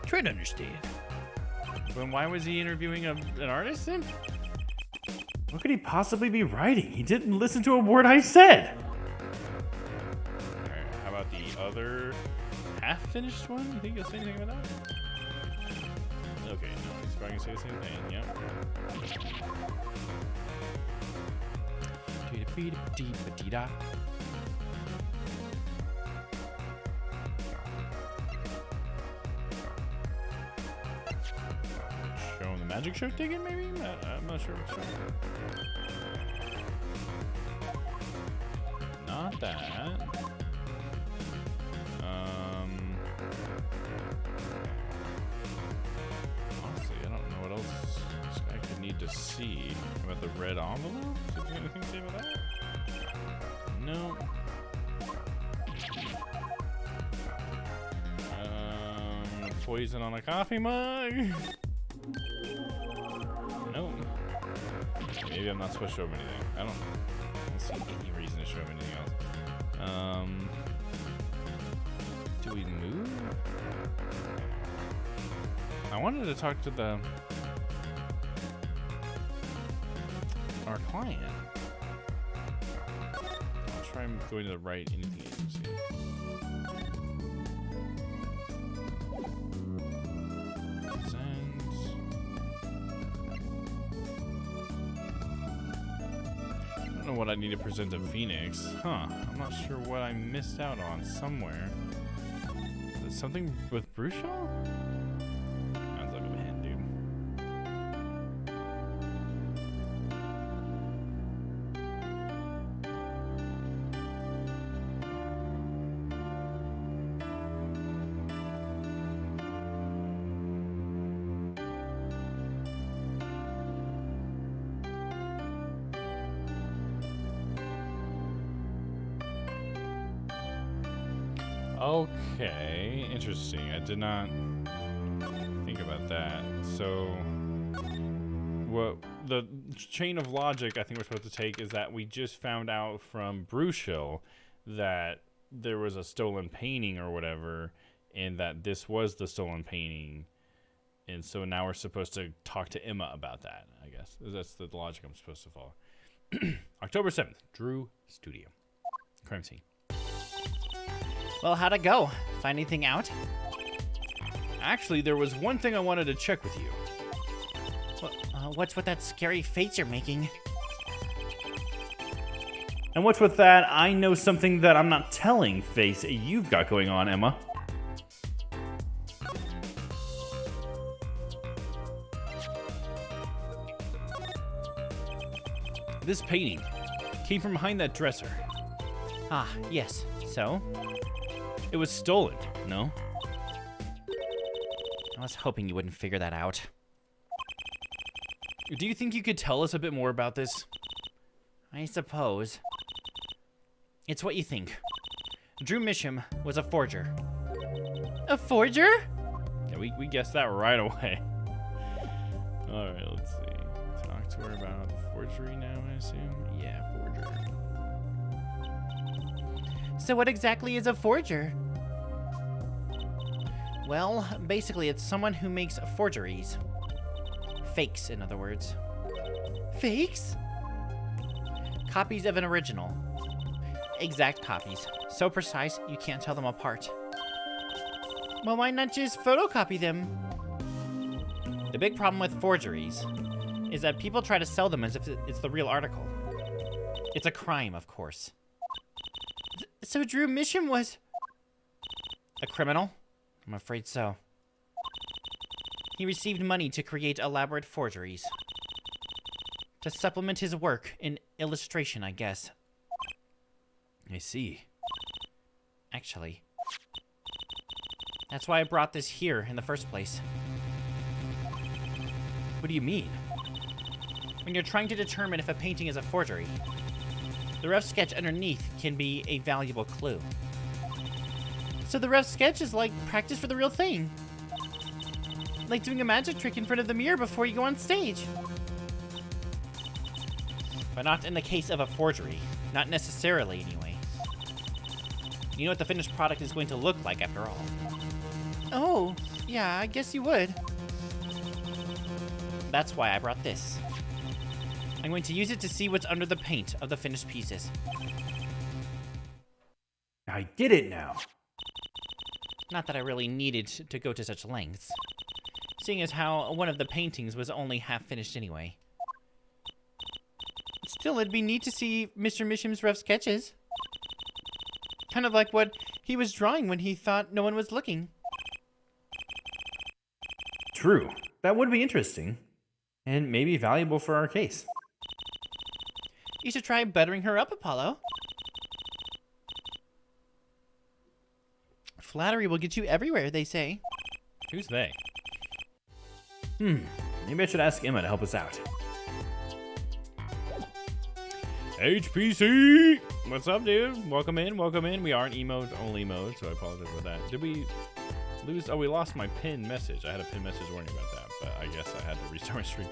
Try to understand. Then why was he interviewing an artist then? What could he possibly be writing? He didn't listen to a word I said. Alright, how about the other half-finished one? You think he'll say anything about that? Okay, no, he's probably gonna say the same thing, yep. Show him the magic show ticket, maybe? I'm not sure what show. Not that. Honestly, I don't know what else this guy could need to see. About the red envelope? Is there anything to say about that? No. Poison on a coffee mug? No. Maybe I'm not supposed to show him anything. I don't see any reason to show him anything else. Do we move? I wanted to talk to the... our client. I'll try and go to the right anything agency. I don't know what I need to present to Phoenix. Huh. I'm not sure what I missed out on somewhere. Is it something with Bruchel? Sounds like a hint, dude. Okay, interesting. I did not think about that. So, what the chain of logic I think we're supposed to take is that we just found out from Bruchel that there was a stolen painting or whatever, and that this was the stolen painting. And so now we're supposed to talk to Emma about that, I guess. That's the logic I'm supposed to follow. October 7th, Drew Studio. Crime scene. Well, how'd it go? Find anything out? Actually, there was one thing I wanted to check with you. What's with that scary face you're making? And what's with that? I know something that I'm not telling face you've got going on, Emma. This painting came from behind that dresser. Ah, yes. So? It was stolen, no? I was hoping you wouldn't figure that out. Do you think you could tell us a bit more about this? I suppose. It's what you think. Drew Misham was a forger. A forger? Yeah, we guessed that right away. Alright, let's see. Talk to her about forgery now, I assume? Yeah, forger. So what exactly is a forger? Well, basically it's someone who makes forgeries. Fakes, in other words. Fakes? Copies of an original. Exact copies. So precise, you can't tell them apart. Well, why not just photocopy them? The big problem with forgeries is that people try to sell them as if it's the real article. It's a crime, of course. So Drew Misham was a criminal? I'm afraid so. He received money to create elaborate forgeries. To supplement his work in illustration, I guess. I see. Actually, that's why I brought this here in the first place. What do you mean? When you're trying to determine if a painting is a forgery, the rough sketch underneath can be a valuable clue. So the rough sketch is like practice for the real thing. Like doing a magic trick in front of the mirror before you go on stage. But not in the case of a forgery. Not necessarily, anyway. You know what the finished product is going to look like after all. Oh, yeah, I guess you would. That's why I brought this. I'm going to use it to see what's under the paint of the finished pieces. I get it now. Not that I really needed to go to such lengths, seeing as how one of the paintings was only half finished anyway. Still, it'd be neat to see Mr. Misham's rough sketches. Kind of like what he was drawing when he thought no one was looking. True. That would be interesting. And maybe valuable for our case. You should try buttering her up, Apollo. Flattery will get you everywhere, they say. Who's they? Maybe I should ask Emma to help us out. HPC! What's up, dude? Welcome in, welcome in. We are in emote-only mode, so I apologize for that. Did we lose? Oh, we lost my pinned message. I had a pinned message warning about that, but I guess I had to restart my stream.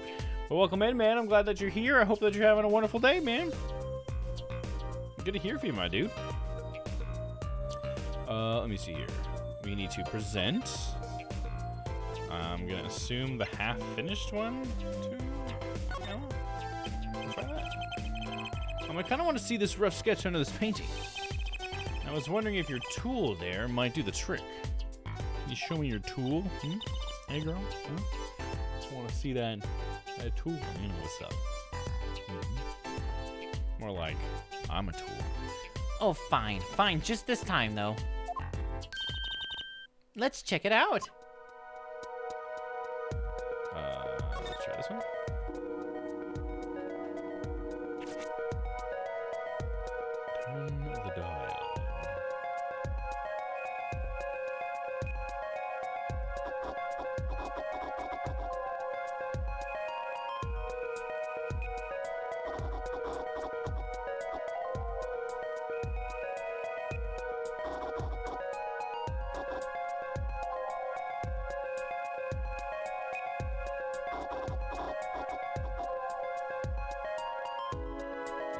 But welcome in, man. I'm glad that you're here. I hope that you're having a wonderful day, man. Good to hear from you, my dude. Let me see here. We need to present. I'm gonna assume the half-finished one, too. No? Let's try that. I kind of want to see this rough sketch under this painting. I was wondering if your tool there might do the trick. Can you show me your tool? Hmm? Hey, girl? Huh? I want to see that tool. You know what's up. More like, I'm a tool. Oh, fine, fine. Just this time, though. Let's check it out. Let's try this one. Turn the dial.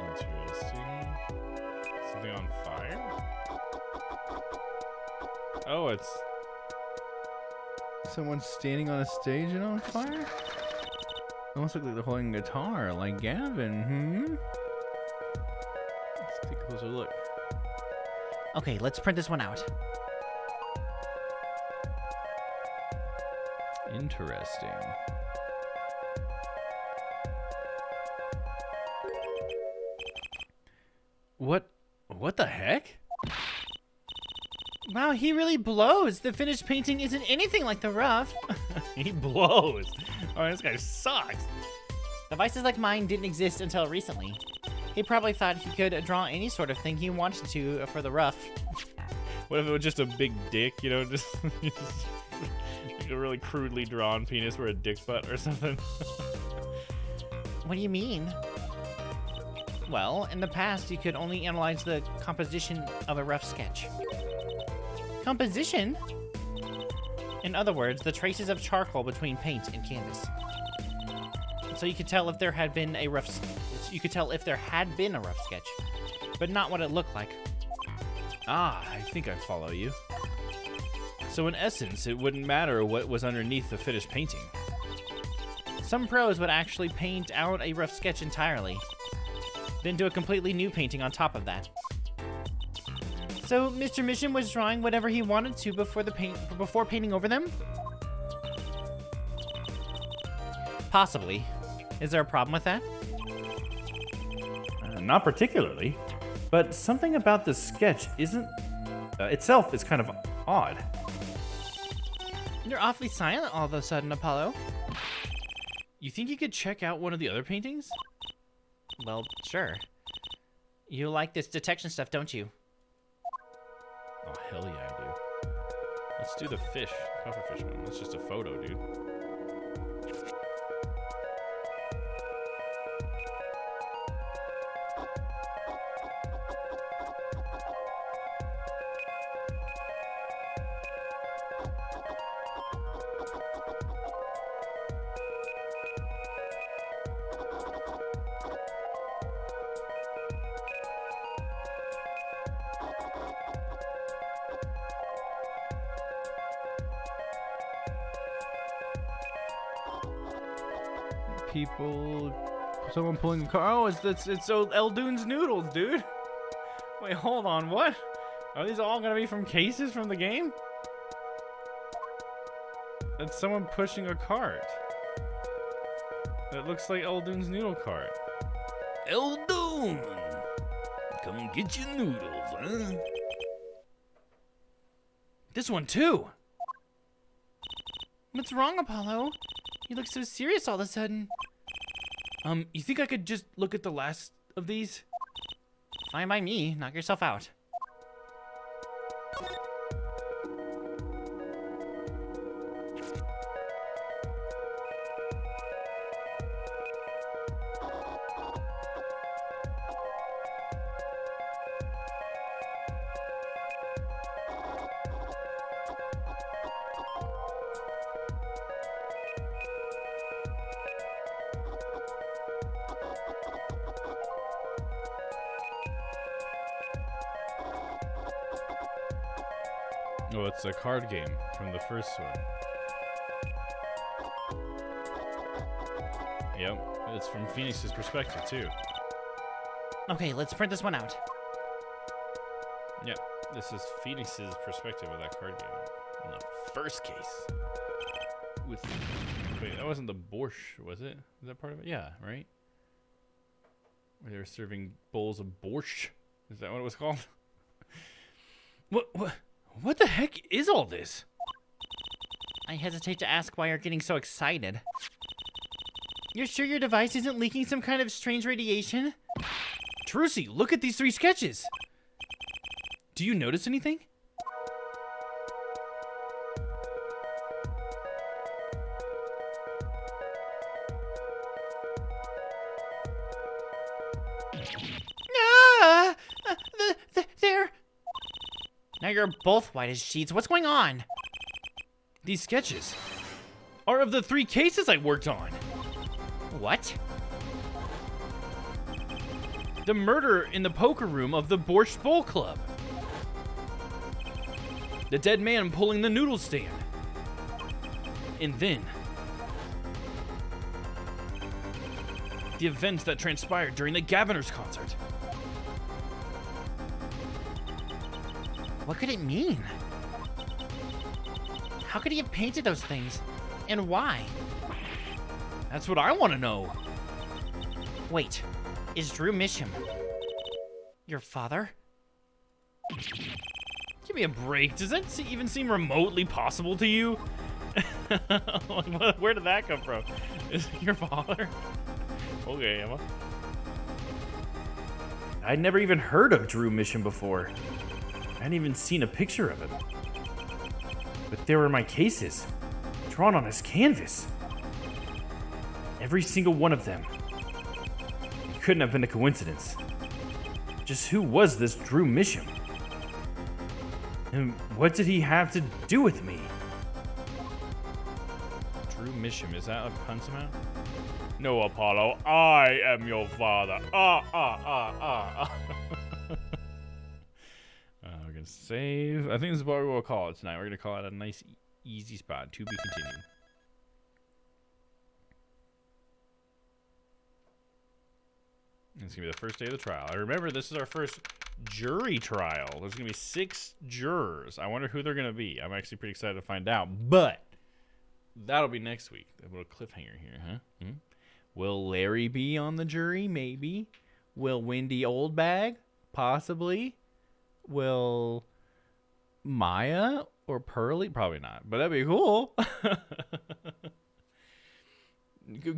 Interesting. Something on fire? Oh, it's someone standing on a stage and on fire? Almost look like they're holding a guitar, like Gavin, Let's take a closer look. Okay, let's print this one out. Interesting. What the heck? Wow, he really blows. The finished painting isn't anything like the rough. He blows. Oh, this guy sucks. Devices like mine didn't exist until recently. He probably thought he could draw any sort of thing he wanted to for the rough. What if it was just a big dick, just like a really crudely drawn penis or a dick butt or something? What do you mean? Well, in the past, you could only analyze the composition of a rough sketch. Composition? In other words, the traces of charcoal between paint and canvas. So you could tell if there had been a rough sketch, but not what it looked like. Ah, I think I follow you. So in essence, it wouldn't matter what was underneath the finished painting. Some pros would actually paint out a rough sketch entirely, then do a completely new painting on top of that. So Mr. Mission was drawing whatever he wanted to before painting over them? Possibly. Is there a problem with that? Not particularly, but something about the sketch itself is kind of odd. You're awfully silent all of a sudden, Apollo. You think you could check out one of the other paintings? Well, sure. You like this detection stuff, don't you? Oh, hell yeah, I do. Let's do the pufferfish one. That's just a photo, dude. Someone pulling a car. Oh, it's Eldoon's noodles, dude. Wait, hold on, what? Are these all gonna be from cases from the game? That's someone pushing a cart. That looks like Eldoon's noodle cart. Eldoon! Come get your noodles, huh? This one too! What's wrong, Apollo? You look so serious all of a sudden. You think I could just look at the last of these? Fine by me. Knock yourself out. Oh, it's a card game from the first one. Yep, it's from Phoenix's perspective too. Okay, let's print this one out. Yeah, this is Phoenix's perspective of that card game. In the first case. Wait, that wasn't the borscht, was it? Was that part of it? Yeah, right? Where they were serving bowls of borscht. Is that what it was called? What the heck is all this? I hesitate to ask why you're getting so excited. You're sure your device isn't leaking some kind of strange radiation? Trucy, look at these 3 sketches. Do you notice anything? Ah! There. Now you're both white as sheets. What's going on? These sketches are of the 3 cases I worked on. What? The murder in the poker room of the Borscht Bowl Club. The dead man pulling the noodle stand. And then the events that transpired during the Gaviners concert. What could it mean? How could he have painted those things? And why? That's what I want to know. Wait, is Drew Misham your father? Give me a break. Does that even seem remotely possible to you? Where did that come from? Is it your father? Okay, Emma. I'd never even heard of Drew Mission before. I hadn't even seen a picture of him. But there were my cases, drawn on his canvas. Every single one of them. It couldn't have been a coincidence. Just who was this Drew Misham? And what did he have to do with me? Drew Misham, is that a pun somehow? No, Apollo, I am your father. We're gonna save. I think this is what we will call it tonight. We're gonna call it a nice, easy spot. To be continued. It's gonna be the first day of the trial. I remember this is our first jury trial. There's gonna be 6 jurors. I wonder who they're gonna be. I'm actually pretty excited to find out. But that'll be next week. A little cliffhanger here, huh? Will Larry be on the jury? Maybe. Will Wendy Oldbag? Possibly. Will Maya or Pearly? Probably not, but that'd be cool.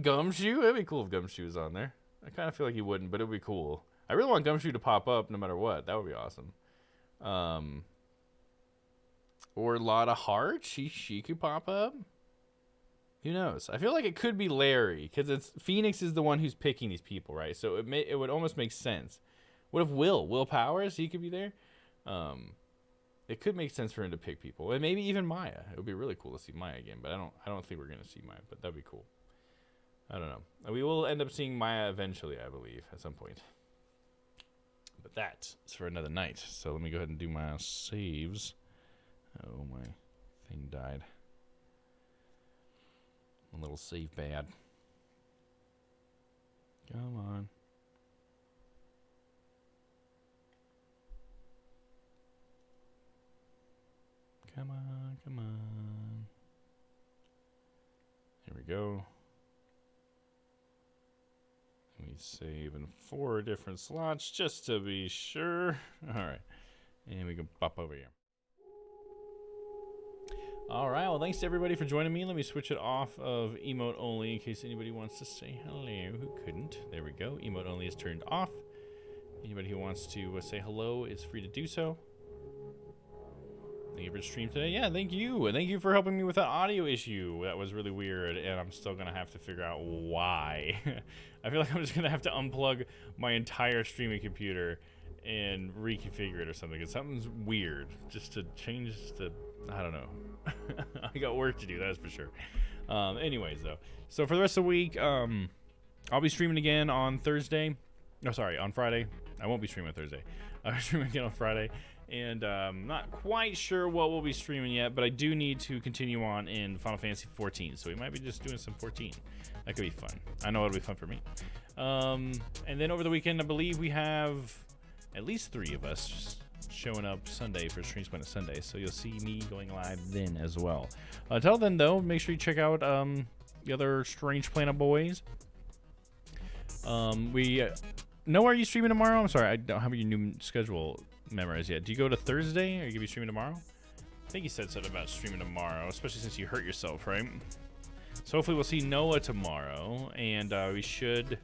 Gumshoe? That'd be cool if Gumshoe was on there. I kind of feel like he wouldn't, but it would be cool. I really want Gumshoe to pop up no matter what. That would be awesome. Or Lotta Hart? She could pop up. Who knows? I feel like it could be Larry, because it's Phoenix is the one who's picking these people, right? So it would almost make sense. What if Will Powers? He could be there. It could make sense for him to pick people, and maybe even Maya. It would be really cool to see Maya again, but I don't think we're gonna see Maya, but that'd be cool. I don't know. We will end up seeing Maya eventually, I believe, at some point. But that is for another night. So let me go ahead and do my saves. Oh, my thing died. A little save bad. Come on. Come on, come on. Here we go. We save in 4 different slots just to be sure. All right. And we can pop over here. All right. Well, thanks to everybody for joining me. Let me switch it off of emote only in case anybody wants to say hello who couldn't. There we go. Emote only is turned off. Anybody who wants to say hello is free to do so. Thank you for the stream today. Yeah, thank you. And thank you for helping me with that audio issue. That was really weird, and I'm still going to have to figure out why. I feel like I'm just going to have to unplug my entire streaming computer and reconfigure it or something. Because something's weird. Just to change the... I don't know. I got work to do, that's for sure. Anyways, though. So for the rest of the week, I'll be streaming again on Thursday. No, sorry, on Friday. I won't be streaming on Thursday. I'll be streaming again on Friday. And not quite sure what we'll be streaming yet, but I do need to continue on in Final Fantasy 14, so we might be just doing some 14. That could be fun. I know it'll be fun for me. And then over the weekend, I believe we have at least 3 of us showing up Sunday for Stream Split Sunday, so you'll see me going live then as well. Until then, though, make sure you check out the other Strange Planet boys. Noah, are you streaming tomorrow? I'm sorry, I don't have your new schedule memorized yet. Do you go to Thursday, or you gonna be streaming tomorrow? I think you said something about streaming tomorrow, especially since you hurt yourself, right? So hopefully we'll see Noah tomorrow, and we should...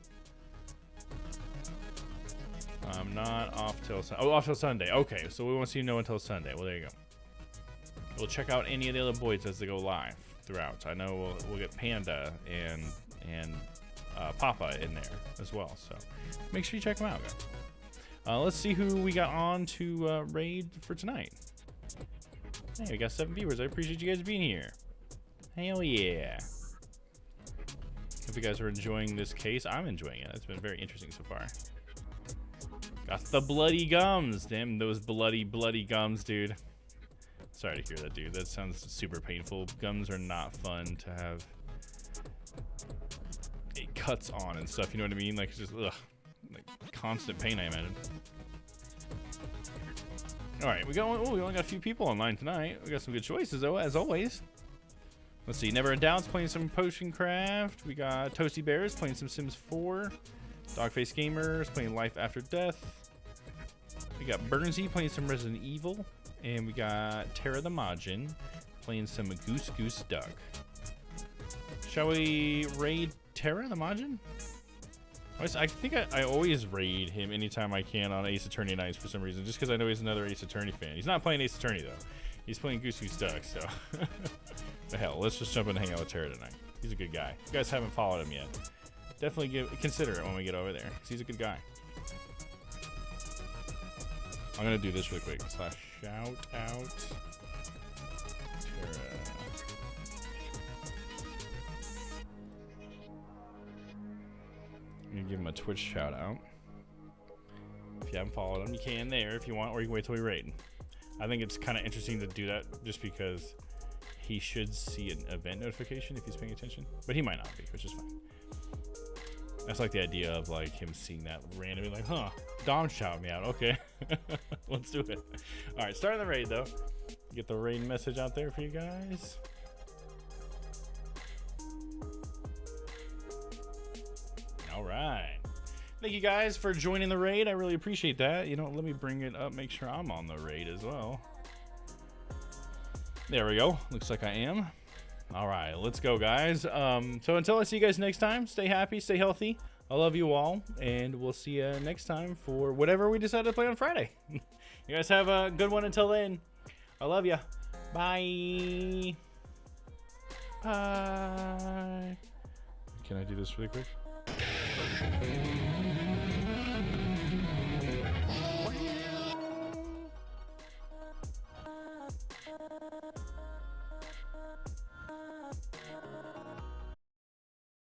I'm not off till off till Sunday. Okay, so we won't see Noah until Sunday. Well, there you go. We'll check out any of the other boys as they go live throughout. I know we'll get Panda and Papa in there as well. So make sure you check them out, guys. Let's see who we got on to raid for tonight. Hey, we got 7 viewers. I appreciate you guys being here. Hell yeah. Hope you guys are enjoying this case. I'm enjoying it. It's been very interesting so far. Got the bloody gums. Damn, those bloody gums, dude. Sorry to hear that, dude. That sounds super painful. Gums are not fun to have cuts on and stuff, you know what I mean? Like, it's just, ugh. Like, constant pain, I imagine. Alright, we only got a few people online tonight. We got some good choices, though, as always. Let's see. Never in Doubt's playing some Potion Craft. We got Toasty Bears playing some Sims 4. Dogface Gamers playing Life After Death. We got Burnsy playing some Resident Evil. And we got Terra the Majin playing some Goose Goose Duck. Shall we raid Terra the Majin? I think I always raid him anytime I can on Ace Attorney nights for some reason, just because I know he's another Ace Attorney fan. He's not playing Ace Attorney, though. He's playing Goose Goose Duck, so... The hell, let's just jump in and hang out with Terra tonight. He's a good guy. If you guys haven't followed him yet, definitely consider it when we get over there, because he's a good guy. I'm going to do this really quick. / shout out Terra. I'm going to give him a Twitch shout out. If you haven't followed him, you can there if you want, or you can wait till we raid. I think it's kind of interesting to do that just because he should see an event notification if he's paying attention, but he might not be, which is fine. That's like the idea of like him seeing that randomly, like, huh, Dom shouted me out. Okay, let's do it. All right, starting the raid though. Get the raid message out there for you guys. All right. Thank you guys for joining the raid. I really appreciate that. You know, let me bring it up, make sure I'm on the raid as well. There we go. Looks like I am. All right, let's go, guys. So until I see you guys next time, stay happy, stay healthy. I love you all, and we'll see you next time for whatever we decide to play on Friday. You guys have a good one until then. I love you. Bye. Bye. Can I do this really quick?